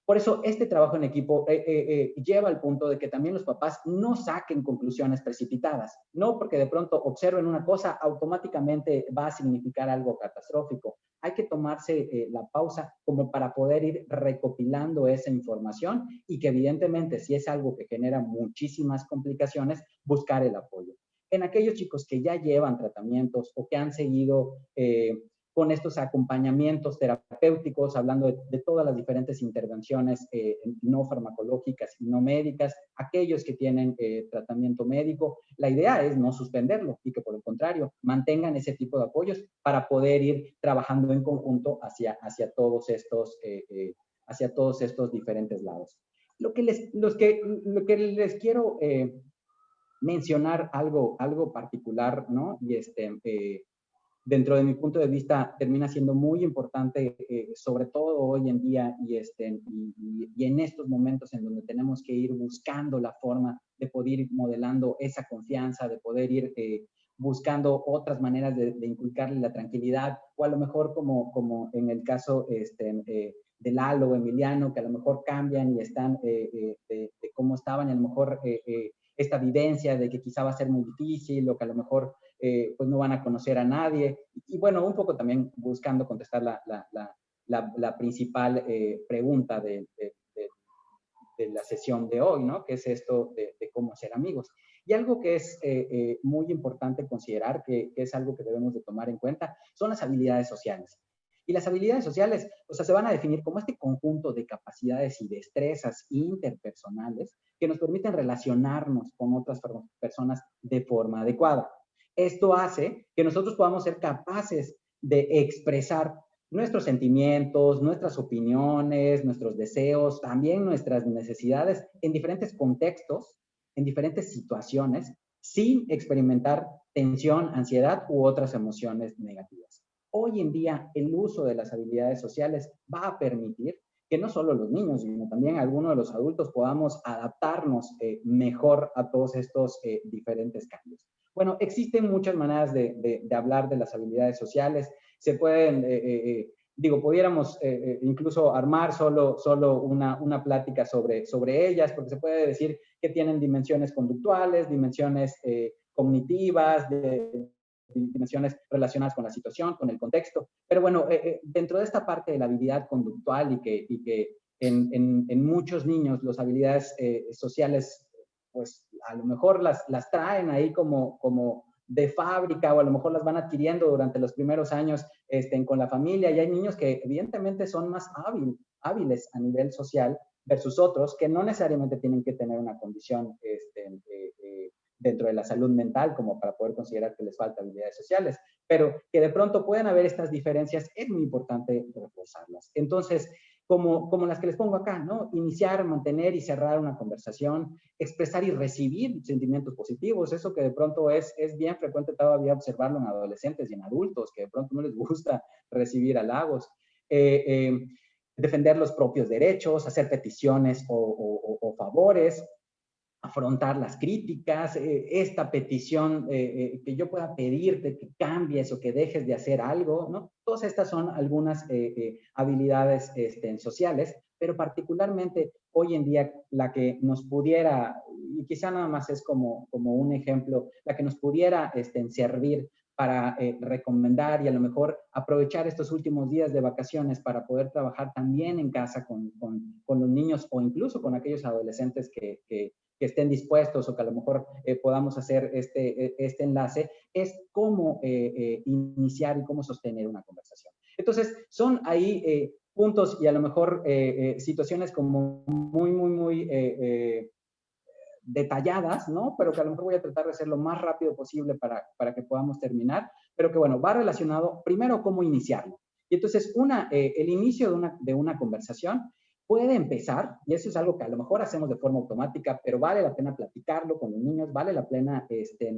Por eso, este trabajo en equipo lleva al punto de que también los papás no saquen conclusiones precipitadas. No porque de pronto observen una cosa, automáticamente va a significar algo catastrófico. Hay que tomarse la pausa como para poder ir recopilando esa información y que evidentemente, si es algo que genera muchísimas complicaciones, buscar el apoyo. En aquellos chicos que ya llevan tratamientos o que han seguido con estos acompañamientos terapéuticos, hablando de todas las diferentes intervenciones no farmacológicas y no médicas, aquellos que tienen tratamiento médico, la idea es no suspenderlo y que por el contrario mantengan ese tipo de apoyos para poder ir trabajando en conjunto hacia todos estos diferentes lados. Lo que les quiero mencionar algo particular, ¿no? Y dentro de mi punto de vista, termina siendo muy importante, sobre todo hoy en día y en estos momentos en donde tenemos que ir buscando la forma de poder ir modelando esa confianza, de poder ir buscando otras maneras de inculcarle la tranquilidad, o a lo mejor como en el caso de Lalo o Emiliano, que a lo mejor cambian y están de cómo estaban, y a lo mejor esta vivencia de que quizá va a ser muy difícil, o que a lo mejor pues no van a conocer a nadie, y bueno, un poco también buscando contestar la principal pregunta de la sesión de hoy, ¿no? Que es esto de cómo ser amigos. Y algo que es muy importante considerar, que es algo que debemos de tomar en cuenta, son las habilidades sociales. Y las habilidades sociales, o sea, se van a definir como este conjunto de capacidades y destrezas interpersonales que nos permiten relacionarnos con otras personas de forma adecuada. Esto hace que nosotros podamos ser capaces de expresar nuestros sentimientos, nuestras opiniones, nuestros deseos, también nuestras necesidades en diferentes contextos, en diferentes situaciones, sin experimentar tensión, ansiedad u otras emociones negativas. Hoy en día, el uso de las habilidades sociales va a permitir que no solo los niños, sino también algunos de los adultos podamos adaptarnos mejor a todos estos diferentes cambios. Bueno, existen muchas maneras de hablar de las habilidades sociales. Se pueden, pudiéramos incluso armar solo una plática sobre ellas, porque se puede decir que tienen dimensiones conductuales, dimensiones cognitivas, dimensiones relacionadas con la situación, con el contexto. Pero bueno, dentro de esta parte de la habilidad conductual y que en muchos niños las habilidades sociales, pues a lo mejor las traen ahí como de fábrica, o a lo mejor las van adquiriendo durante los primeros años con la familia, y hay niños que evidentemente son más hábiles a nivel social versus otros que no necesariamente tienen que tener una condición dentro de la salud mental como para poder considerar que les falta habilidades sociales, pero que de pronto pueden haber estas diferencias, es muy importante reforzarlas. Entonces, como las que les pongo acá, ¿no? Iniciar, mantener y cerrar una conversación, expresar y recibir sentimientos positivos, eso que de pronto es bien frecuente todavía observarlo en adolescentes y en adultos, que de pronto no les gusta recibir halagos. Defender los propios derechos, hacer peticiones o favores, afrontar las críticas, esta petición que yo pueda pedirte que cambies o que dejes de hacer algo, ¿no? Todas estas son algunas habilidades sociales, pero particularmente hoy en día la que nos pudiera, y quizá nada más es como un ejemplo, la que nos pudiera servir para recomendar y a lo mejor aprovechar estos últimos días de vacaciones para poder trabajar también en casa con los niños, o incluso con aquellos adolescentes que estén dispuestos, o que a lo mejor podamos hacer este enlace, es cómo iniciar y cómo sostener una conversación. Entonces, son ahí puntos y a lo mejor situaciones como muy detalladas, ¿no? Pero que a lo mejor voy a tratar de hacer lo más rápido posible para que podamos terminar, pero que bueno, va relacionado primero cómo iniciarlo. Y entonces, el inicio de una conversación puede empezar, y eso es algo que a lo mejor hacemos de forma automática, pero vale la pena platicarlo con los niños, vale la pena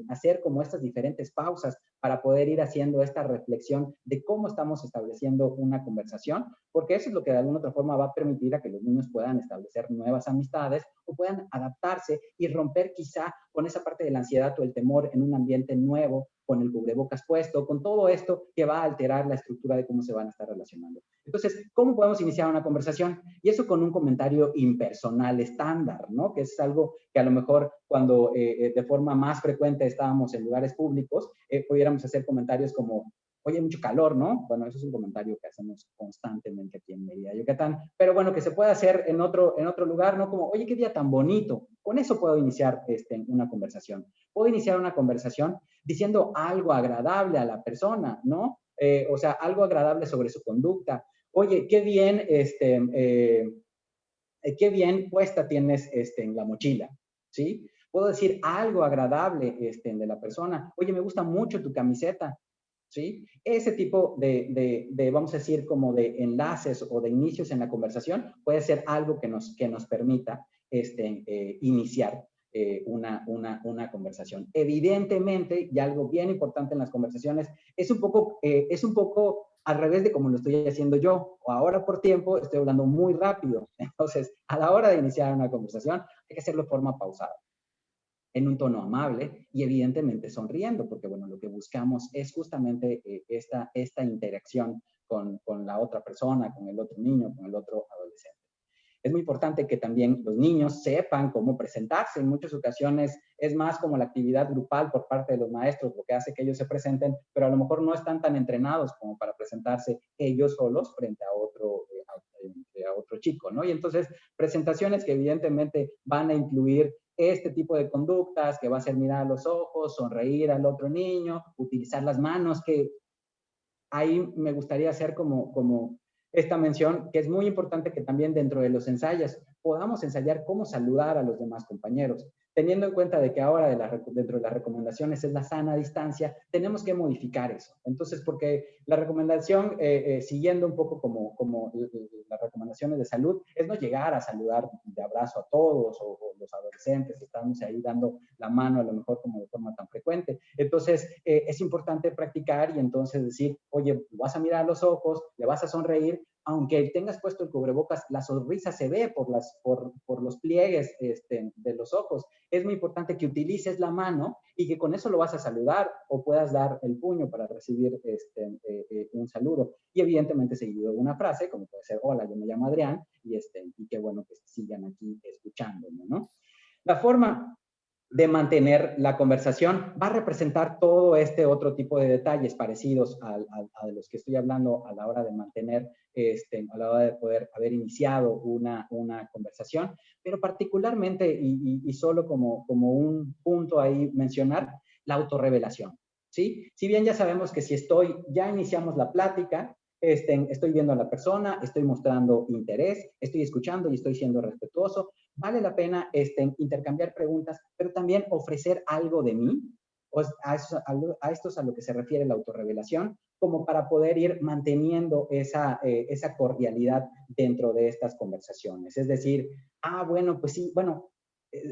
hacer como estas diferentes pausas para poder ir haciendo esta reflexión de cómo estamos estableciendo una conversación, porque eso es lo que de alguna otra forma va a permitir a que los niños puedan establecer nuevas amistades o puedan adaptarse y romper quizá con esa parte de la ansiedad o el temor en un ambiente nuevo, con el cubrebocas puesto, con todo esto que va a alterar la estructura de cómo se van a estar relacionando. Entonces, ¿cómo podemos iniciar una conversación? Y eso con un comentario impersonal estándar, ¿no? Que es algo que a lo mejor cuando de forma más frecuente estábamos en lugares públicos, pudiéramos hacer comentarios como, oye, hay mucho calor, ¿no? Bueno, eso es un comentario que hacemos constantemente aquí en Mérida, Yucatán, pero bueno, que se puede hacer en otro lugar, ¿no? Como, oye, qué día tan bonito. Con eso puedo iniciar una conversación. Puedo iniciar una conversación diciendo algo agradable a la persona, ¿no? O sea, algo agradable sobre su conducta. Oye, qué bien, qué bien puesta tienes en la mochila, ¿sí? Puedo decir algo agradable de la persona. Oye, me gusta mucho tu camiseta, ¿sí? Ese tipo vamos a decir, como de enlaces o de inicios en la conversación puede ser algo que nos permita iniciar. una conversación. Evidentemente, y algo bien importante en las conversaciones, es un poco al revés de como lo estoy haciendo yo, o ahora por tiempo estoy hablando muy rápido. Entonces, a la hora de iniciar una conversación, hay que hacerlo de forma pausada, en un tono amable y evidentemente sonriendo, porque bueno, lo que buscamos es justamente esta interacción con la otra persona, con el otro niño, con el otro adolescente. Es muy importante que también los niños sepan cómo presentarse. En muchas ocasiones es más como la actividad grupal por parte de los maestros lo que hace que ellos se presenten, pero a lo mejor no están tan entrenados como para presentarse ellos solos frente a otro chico, ¿no? Y entonces, presentaciones que evidentemente van a incluir este tipo de conductas, que va a ser mirar a los ojos, sonreír al otro niño, utilizar las manos, que ahí me gustaría hacer como esta mención, que es muy importante que también dentro de los ensayos podamos ensayar cómo saludar a los demás compañeros. Teniendo en cuenta de que ahora dentro de las recomendaciones es la sana distancia, tenemos que modificar eso. Entonces, porque la recomendación, siguiendo un poco como las recomendaciones de salud, es no llegar a saludar de abrazo a todos o los adolescentes, estamos ahí dando la mano a lo mejor como de forma tan frecuente. Entonces, es importante practicar y entonces decir, oye, vas a mirar a los ojos, le vas a sonreír, aunque tengas puesto el cubrebocas, la sonrisa se ve por los pliegues de los ojos. Es muy importante que utilices la mano y que con eso lo vas a saludar o puedas dar el puño para recibir un saludo. Y evidentemente seguido de una frase, como puede ser, hola, yo me llamo Adrián, y qué bueno que sigan aquí escuchándome, ¿no? La forma de mantener la conversación va a representar todo este otro tipo de detalles parecidos a los que estoy hablando a la hora de mantener, a la hora de poder haber iniciado una conversación, pero particularmente y solo como un punto ahí mencionar, la autorrevelación, ¿sí? Si bien ya sabemos que si ya iniciamos la plática, estoy viendo a la persona, estoy mostrando interés, estoy escuchando y estoy siendo respetuoso, vale la pena intercambiar preguntas, pero también ofrecer algo de mí, esto es a lo que se refiere la autorrevelación, como para poder ir manteniendo esa cordialidad dentro de estas conversaciones. Es decir, bueno, pues sí, bueno,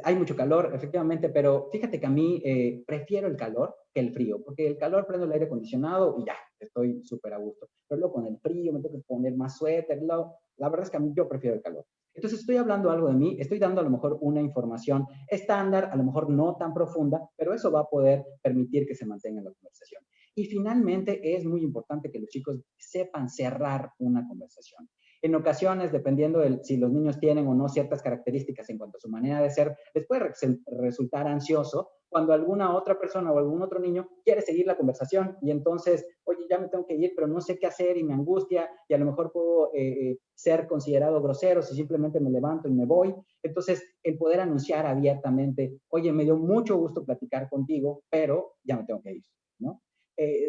hay mucho calor, efectivamente, pero fíjate que a mí prefiero el calor que el frío, porque el calor prendo el aire acondicionado y ya, estoy súper a gusto. Pero luego con el frío me tengo que poner más suéter, la verdad es que a mí yo prefiero el calor. Entonces estoy hablando algo de mí, estoy dando a lo mejor una información estándar, a lo mejor no tan profunda, pero eso va a poder permitir que se mantenga la conversación. Y finalmente es muy importante que los chicos sepan cerrar una conversación. En ocasiones, dependiendo de si los niños tienen o no ciertas características en cuanto a su manera de ser, les puede resultar ansioso cuando alguna otra persona o algún otro niño quiere seguir la conversación y entonces, oye, ya me tengo que ir, pero no sé qué hacer y me angustia y a lo mejor puedo ser considerado grosero si simplemente me levanto y me voy. Entonces, el poder anunciar abiertamente, oye, me dio mucho gusto platicar contigo, pero ya me tengo que ir, ¿no?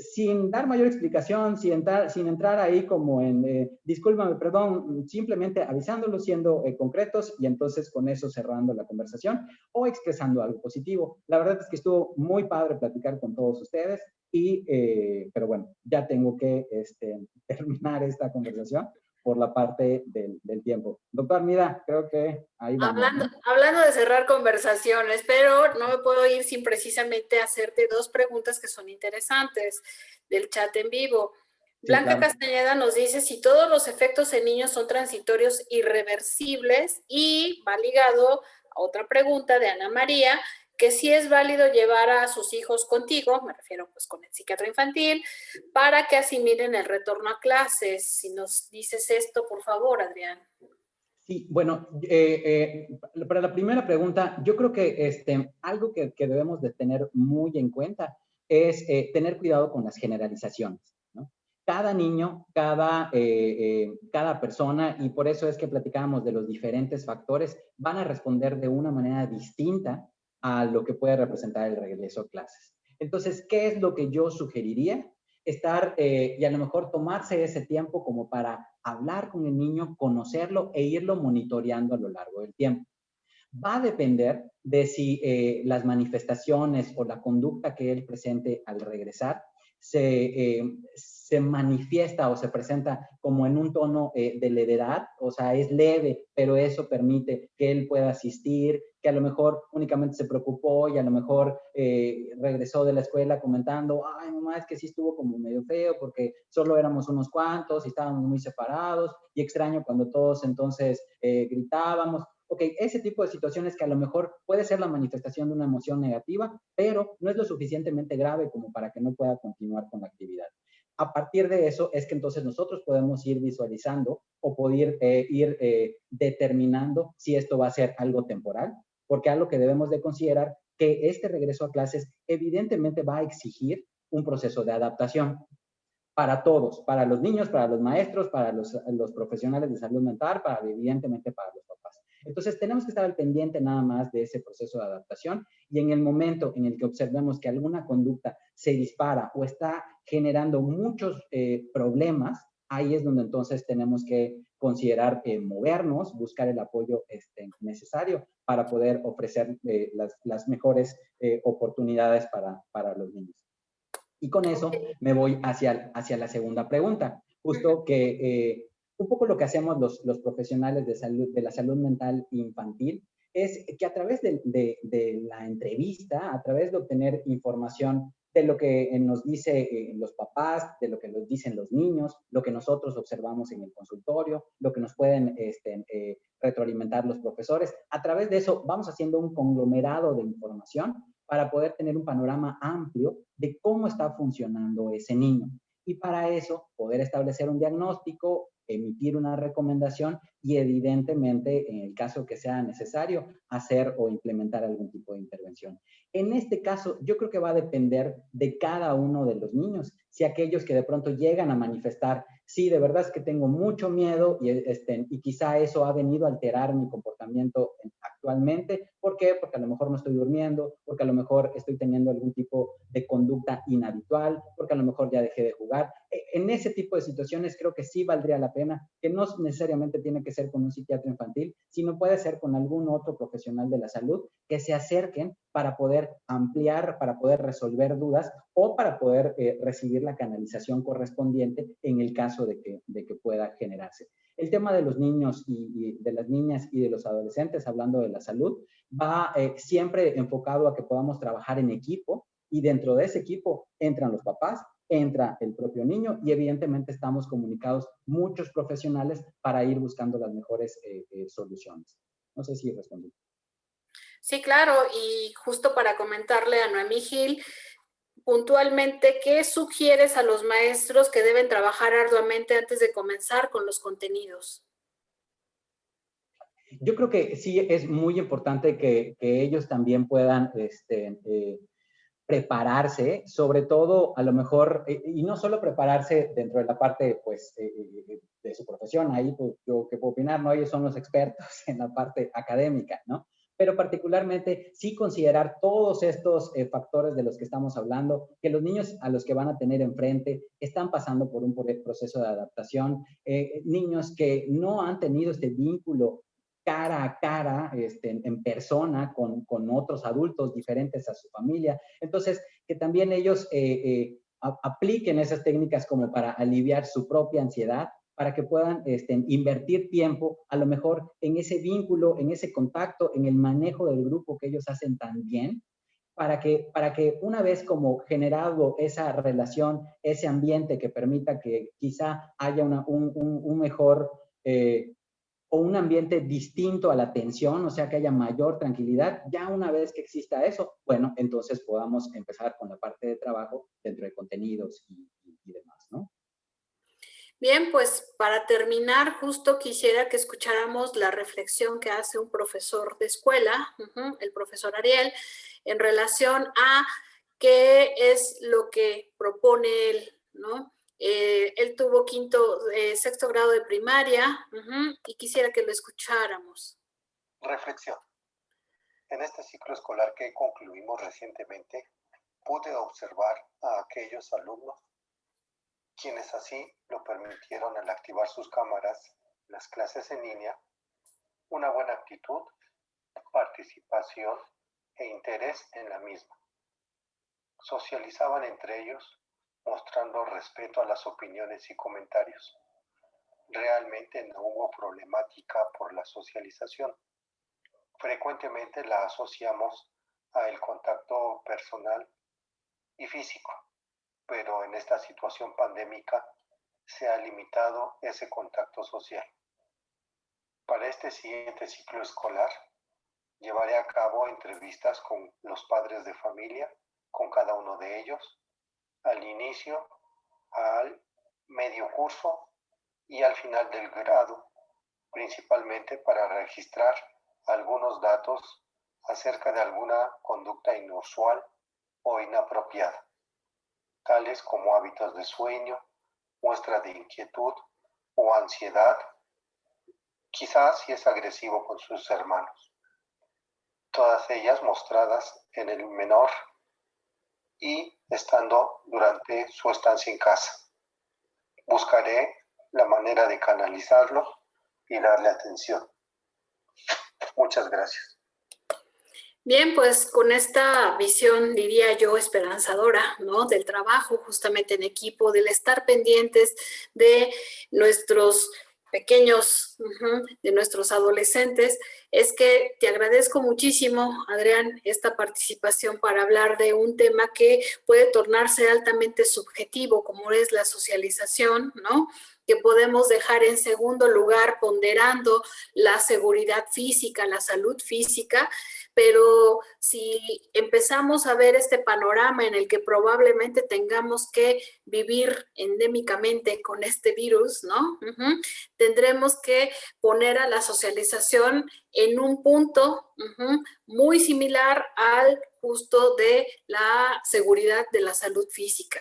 Sin dar mayor explicación, sin entrar ahí como en, discúlpame, perdón, simplemente avisándolo, siendo concretos y entonces con eso cerrando la conversación o expresando algo positivo. La verdad es que estuvo muy padre platicar con todos ustedes pero bueno, ya tengo que terminar esta conversación por la parte del tiempo. Doctor Armida, creo que ahí vamos. Hablando de cerrar conversaciones, pero no me puedo ir sin precisamente hacerte dos preguntas que son interesantes del chat en vivo. Blanca Castañeda nos dice si todos los efectos en niños son transitorios irreversibles y va ligado a otra pregunta de Ana María, que si es válido llevar a sus hijos contigo, me refiero pues con el psiquiatra infantil, para que asimilen el retorno a clases. Si nos dices esto, por favor, Adrián. Sí, bueno, para la primera pregunta, yo creo que algo que debemos de tener muy en cuenta es tener cuidado con las generalizaciones, ¿no? Cada niño, cada persona, y por eso es que platicábamos de los diferentes factores, van a responder de una manera distinta a lo que puede representar el regreso a clases. Entonces, ¿qué es lo que yo sugeriría? Y a lo mejor tomarse ese tiempo como para hablar con el niño, conocerlo e irlo monitoreando a lo largo del tiempo. Va a depender de si las manifestaciones o la conducta que él presente al regresar se se manifiesta o se presenta como en un tono de levedad, o sea, es leve, pero eso permite que él pueda asistir, que a lo mejor únicamente se preocupó y a lo mejor regresó de la escuela comentando, ay, mamá, es que sí estuvo como medio feo porque solo éramos unos cuantos y estábamos muy separados y extraño cuando todos entonces gritábamos. Ok, ese tipo de situaciones que a lo mejor puede ser la manifestación de una emoción negativa, pero no es lo suficientemente grave como para que no pueda continuar con la actividad. A partir de eso es que entonces nosotros podemos ir visualizando o poder ir determinando si esto va a ser algo temporal, porque algo que debemos de considerar que este regreso a clases evidentemente va a exigir un proceso de adaptación para todos, para los niños, para los maestros, para los profesionales de salud mental, para evidentemente para los papás. Entonces tenemos que estar al pendiente nada más de ese proceso de adaptación y en el momento en el que observemos que alguna conducta se dispara o está generando muchos problemas, ahí es donde entonces tenemos que considerar movernos, buscar el apoyo necesario para poder ofrecer las mejores oportunidades para los niños. Y con eso me voy hacia la segunda pregunta, justo que un poco lo que hacemos los profesionales de la salud mental infantil es que a través de la entrevista, a través de obtener información de lo que nos dice los papás, de lo que nos dicen los niños, lo que nosotros observamos en el consultorio, lo que nos pueden retroalimentar los profesores, a través de eso vamos haciendo un conglomerado de información para poder tener un panorama amplio de cómo está funcionando ese niño. Y para eso, poder establecer un diagnóstico, emitir una recomendación y evidentemente, en el caso que sea necesario, hacer o implementar algún tipo de intervención. En este caso, yo creo que va a depender de cada uno de los niños. Si aquellos que de pronto llegan a manifestar, sí, de verdad es que tengo mucho miedo y quizá eso ha venido a alterar mi comportamiento actualmente. ¿Por qué? Porque a lo mejor no estoy durmiendo, porque a lo mejor estoy teniendo algún tipo de conducta inhabitual, porque a lo mejor ya dejé de jugar. En ese tipo de situaciones creo que sí valdría la pena, que no necesariamente tiene que ser con un psiquiatra infantil, sino puede ser con algún otro profesional de la salud que se acerquen para poder ampliar, para poder resolver dudas o para poder recibir la canalización correspondiente en el caso de que pueda generarse. El tema de los niños y de las niñas y de los adolescentes, hablando de la salud, va siempre enfocado a que podamos trabajar en equipo y dentro de ese equipo entran los papás, entra el propio niño y evidentemente estamos comunicados muchos profesionales para ir buscando las mejores soluciones. No sé si respondí. Sí, claro, y justo para comentarle a Noemí Gil, puntualmente, ¿qué sugieres a los maestros que deben trabajar arduamente antes de comenzar con los contenidos? Yo creo que sí es muy importante que ellos también puedan prepararse, sobre todo a lo mejor, y no solo prepararse dentro de la parte pues, de su profesión, ahí pues, yo qué puedo opinar, ¿no? Ellos son los expertos en la parte académica, ¿no? Pero particularmente sí considerar todos estos factores de los que estamos hablando, que los niños a los que van a tener enfrente están pasando por un proceso de adaptación, niños que no han tenido este vínculo cara a cara, en persona, con otros adultos diferentes a su familia. Entonces, que también ellos apliquen esas técnicas como para aliviar su propia ansiedad, para que puedan invertir tiempo, a lo mejor en ese vínculo, en ese contacto, en el manejo del grupo que ellos hacen tan bien, para que una vez como generado esa relación, ese ambiente que permita que quizá haya un mejor o un ambiente distinto a la tensión, o sea, que haya mayor tranquilidad, ya una vez que exista eso, bueno, entonces podamos empezar con la parte de trabajo dentro de contenidos y demás, ¿no? Bien, pues para terminar, justo quisiera que escucháramos la reflexión que hace un profesor de escuela, el profesor Ariel, en relación a qué es lo que propone él, ¿no? Él tuvo sexto grado de primaria y quisiera que lo escucháramos. Reflexión. En este ciclo escolar que concluimos recientemente, pude observar a aquellos alumnos quienes así lo permitieron al activar sus cámaras, las clases en línea, una buena actitud, participación e interés en la misma. Socializaban entre ellos, mostrando respeto a las opiniones y comentarios. Realmente no hubo problemática por la socialización. Frecuentemente la asociamos al contacto personal y físico, pero en esta situación pandémica se ha limitado ese contacto social. Para este siguiente ciclo escolar, llevaré a cabo entrevistas con los padres de familia, con cada uno de ellos, al inicio, al medio curso y al final del grado, principalmente para registrar algunos datos acerca de alguna conducta inusual o inapropiada, tales como hábitos de sueño, muestra de inquietud o ansiedad, quizás si es agresivo con sus hermanos. Todas ellas mostradas en el menor y estando durante su estancia en casa. Buscaré la manera de canalizarlo y darle atención. Muchas gracias. Bien, pues con esta visión, diría yo, esperanzadora, ¿no? Del trabajo justamente en equipo, del estar pendientes de nuestros pequeños, de nuestros adolescentes, es que te agradezco muchísimo, Adrián, esta participación para hablar de un tema que puede tornarse altamente subjetivo, como es la socialización, ¿no? Que podemos dejar en segundo lugar ponderando la seguridad física, la salud física, pero si empezamos a ver este panorama en el que probablemente tengamos que vivir endémicamente con este virus, ¿no? Tendremos que poner a la socialización en un punto muy similar al justo de la seguridad de la salud física.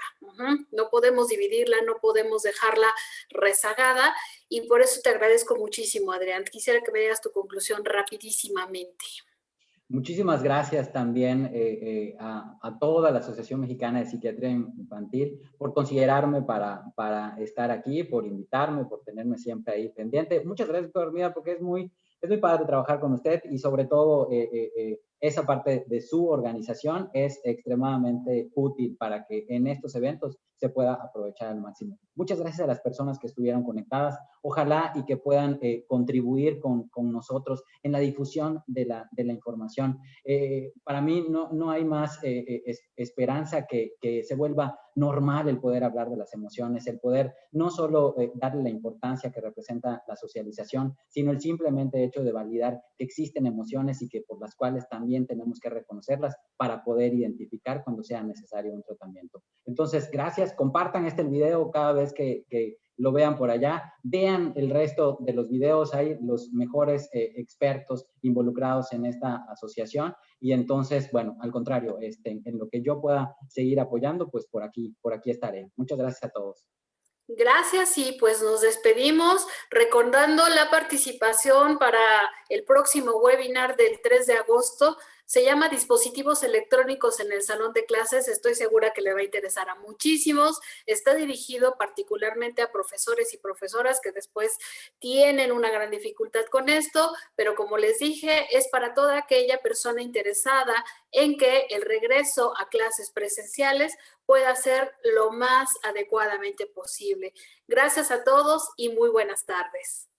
No podemos dividirla, no podemos dejarla rezagada y por eso te agradezco muchísimo, Adrián. Quisiera que me dieras tu conclusión rapidísimamente. Muchísimas gracias también a toda la Asociación Mexicana de Psiquiatría Infantil por considerarme para estar aquí, por invitarme, por tenerme siempre ahí pendiente. Muchas gracias, doctor Armida, porque es muy padre trabajar con usted y sobre todo esa parte de su organización es extremadamente útil para que en estos eventos se pueda aprovechar al máximo. Muchas gracias a las personas que estuvieron conectadas. Ojalá y que puedan contribuir con nosotros en la difusión de la información. Para mí no hay más esperanza que se vuelva normal el poder hablar de las emociones, el poder no solo darle la importancia que representa la socialización, sino el simplemente hecho de validar que existen emociones y que por las cuales también tenemos que reconocerlas para poder identificar cuando sea necesario un tratamiento. Entonces, gracias. Compartan este video cada vez que lo vean por allá. Vean el resto de los videos. Hay los mejores expertos involucrados en esta asociación. Y entonces, bueno, al contrario, en lo que yo pueda seguir apoyando, pues por aquí estaré. Muchas gracias a todos. Gracias y pues nos despedimos recordando la participación para el próximo webinar del 3 de agosto. Se llama Dispositivos electrónicos en el salón de clases. Estoy segura que le va a interesar a muchísimos. Está dirigido particularmente a profesores y profesoras que después tienen una gran dificultad con esto, pero como les dije, es para toda aquella persona interesada en que el regreso a clases presenciales pueda ser lo más adecuadamente posible. Gracias a todos y muy buenas tardes.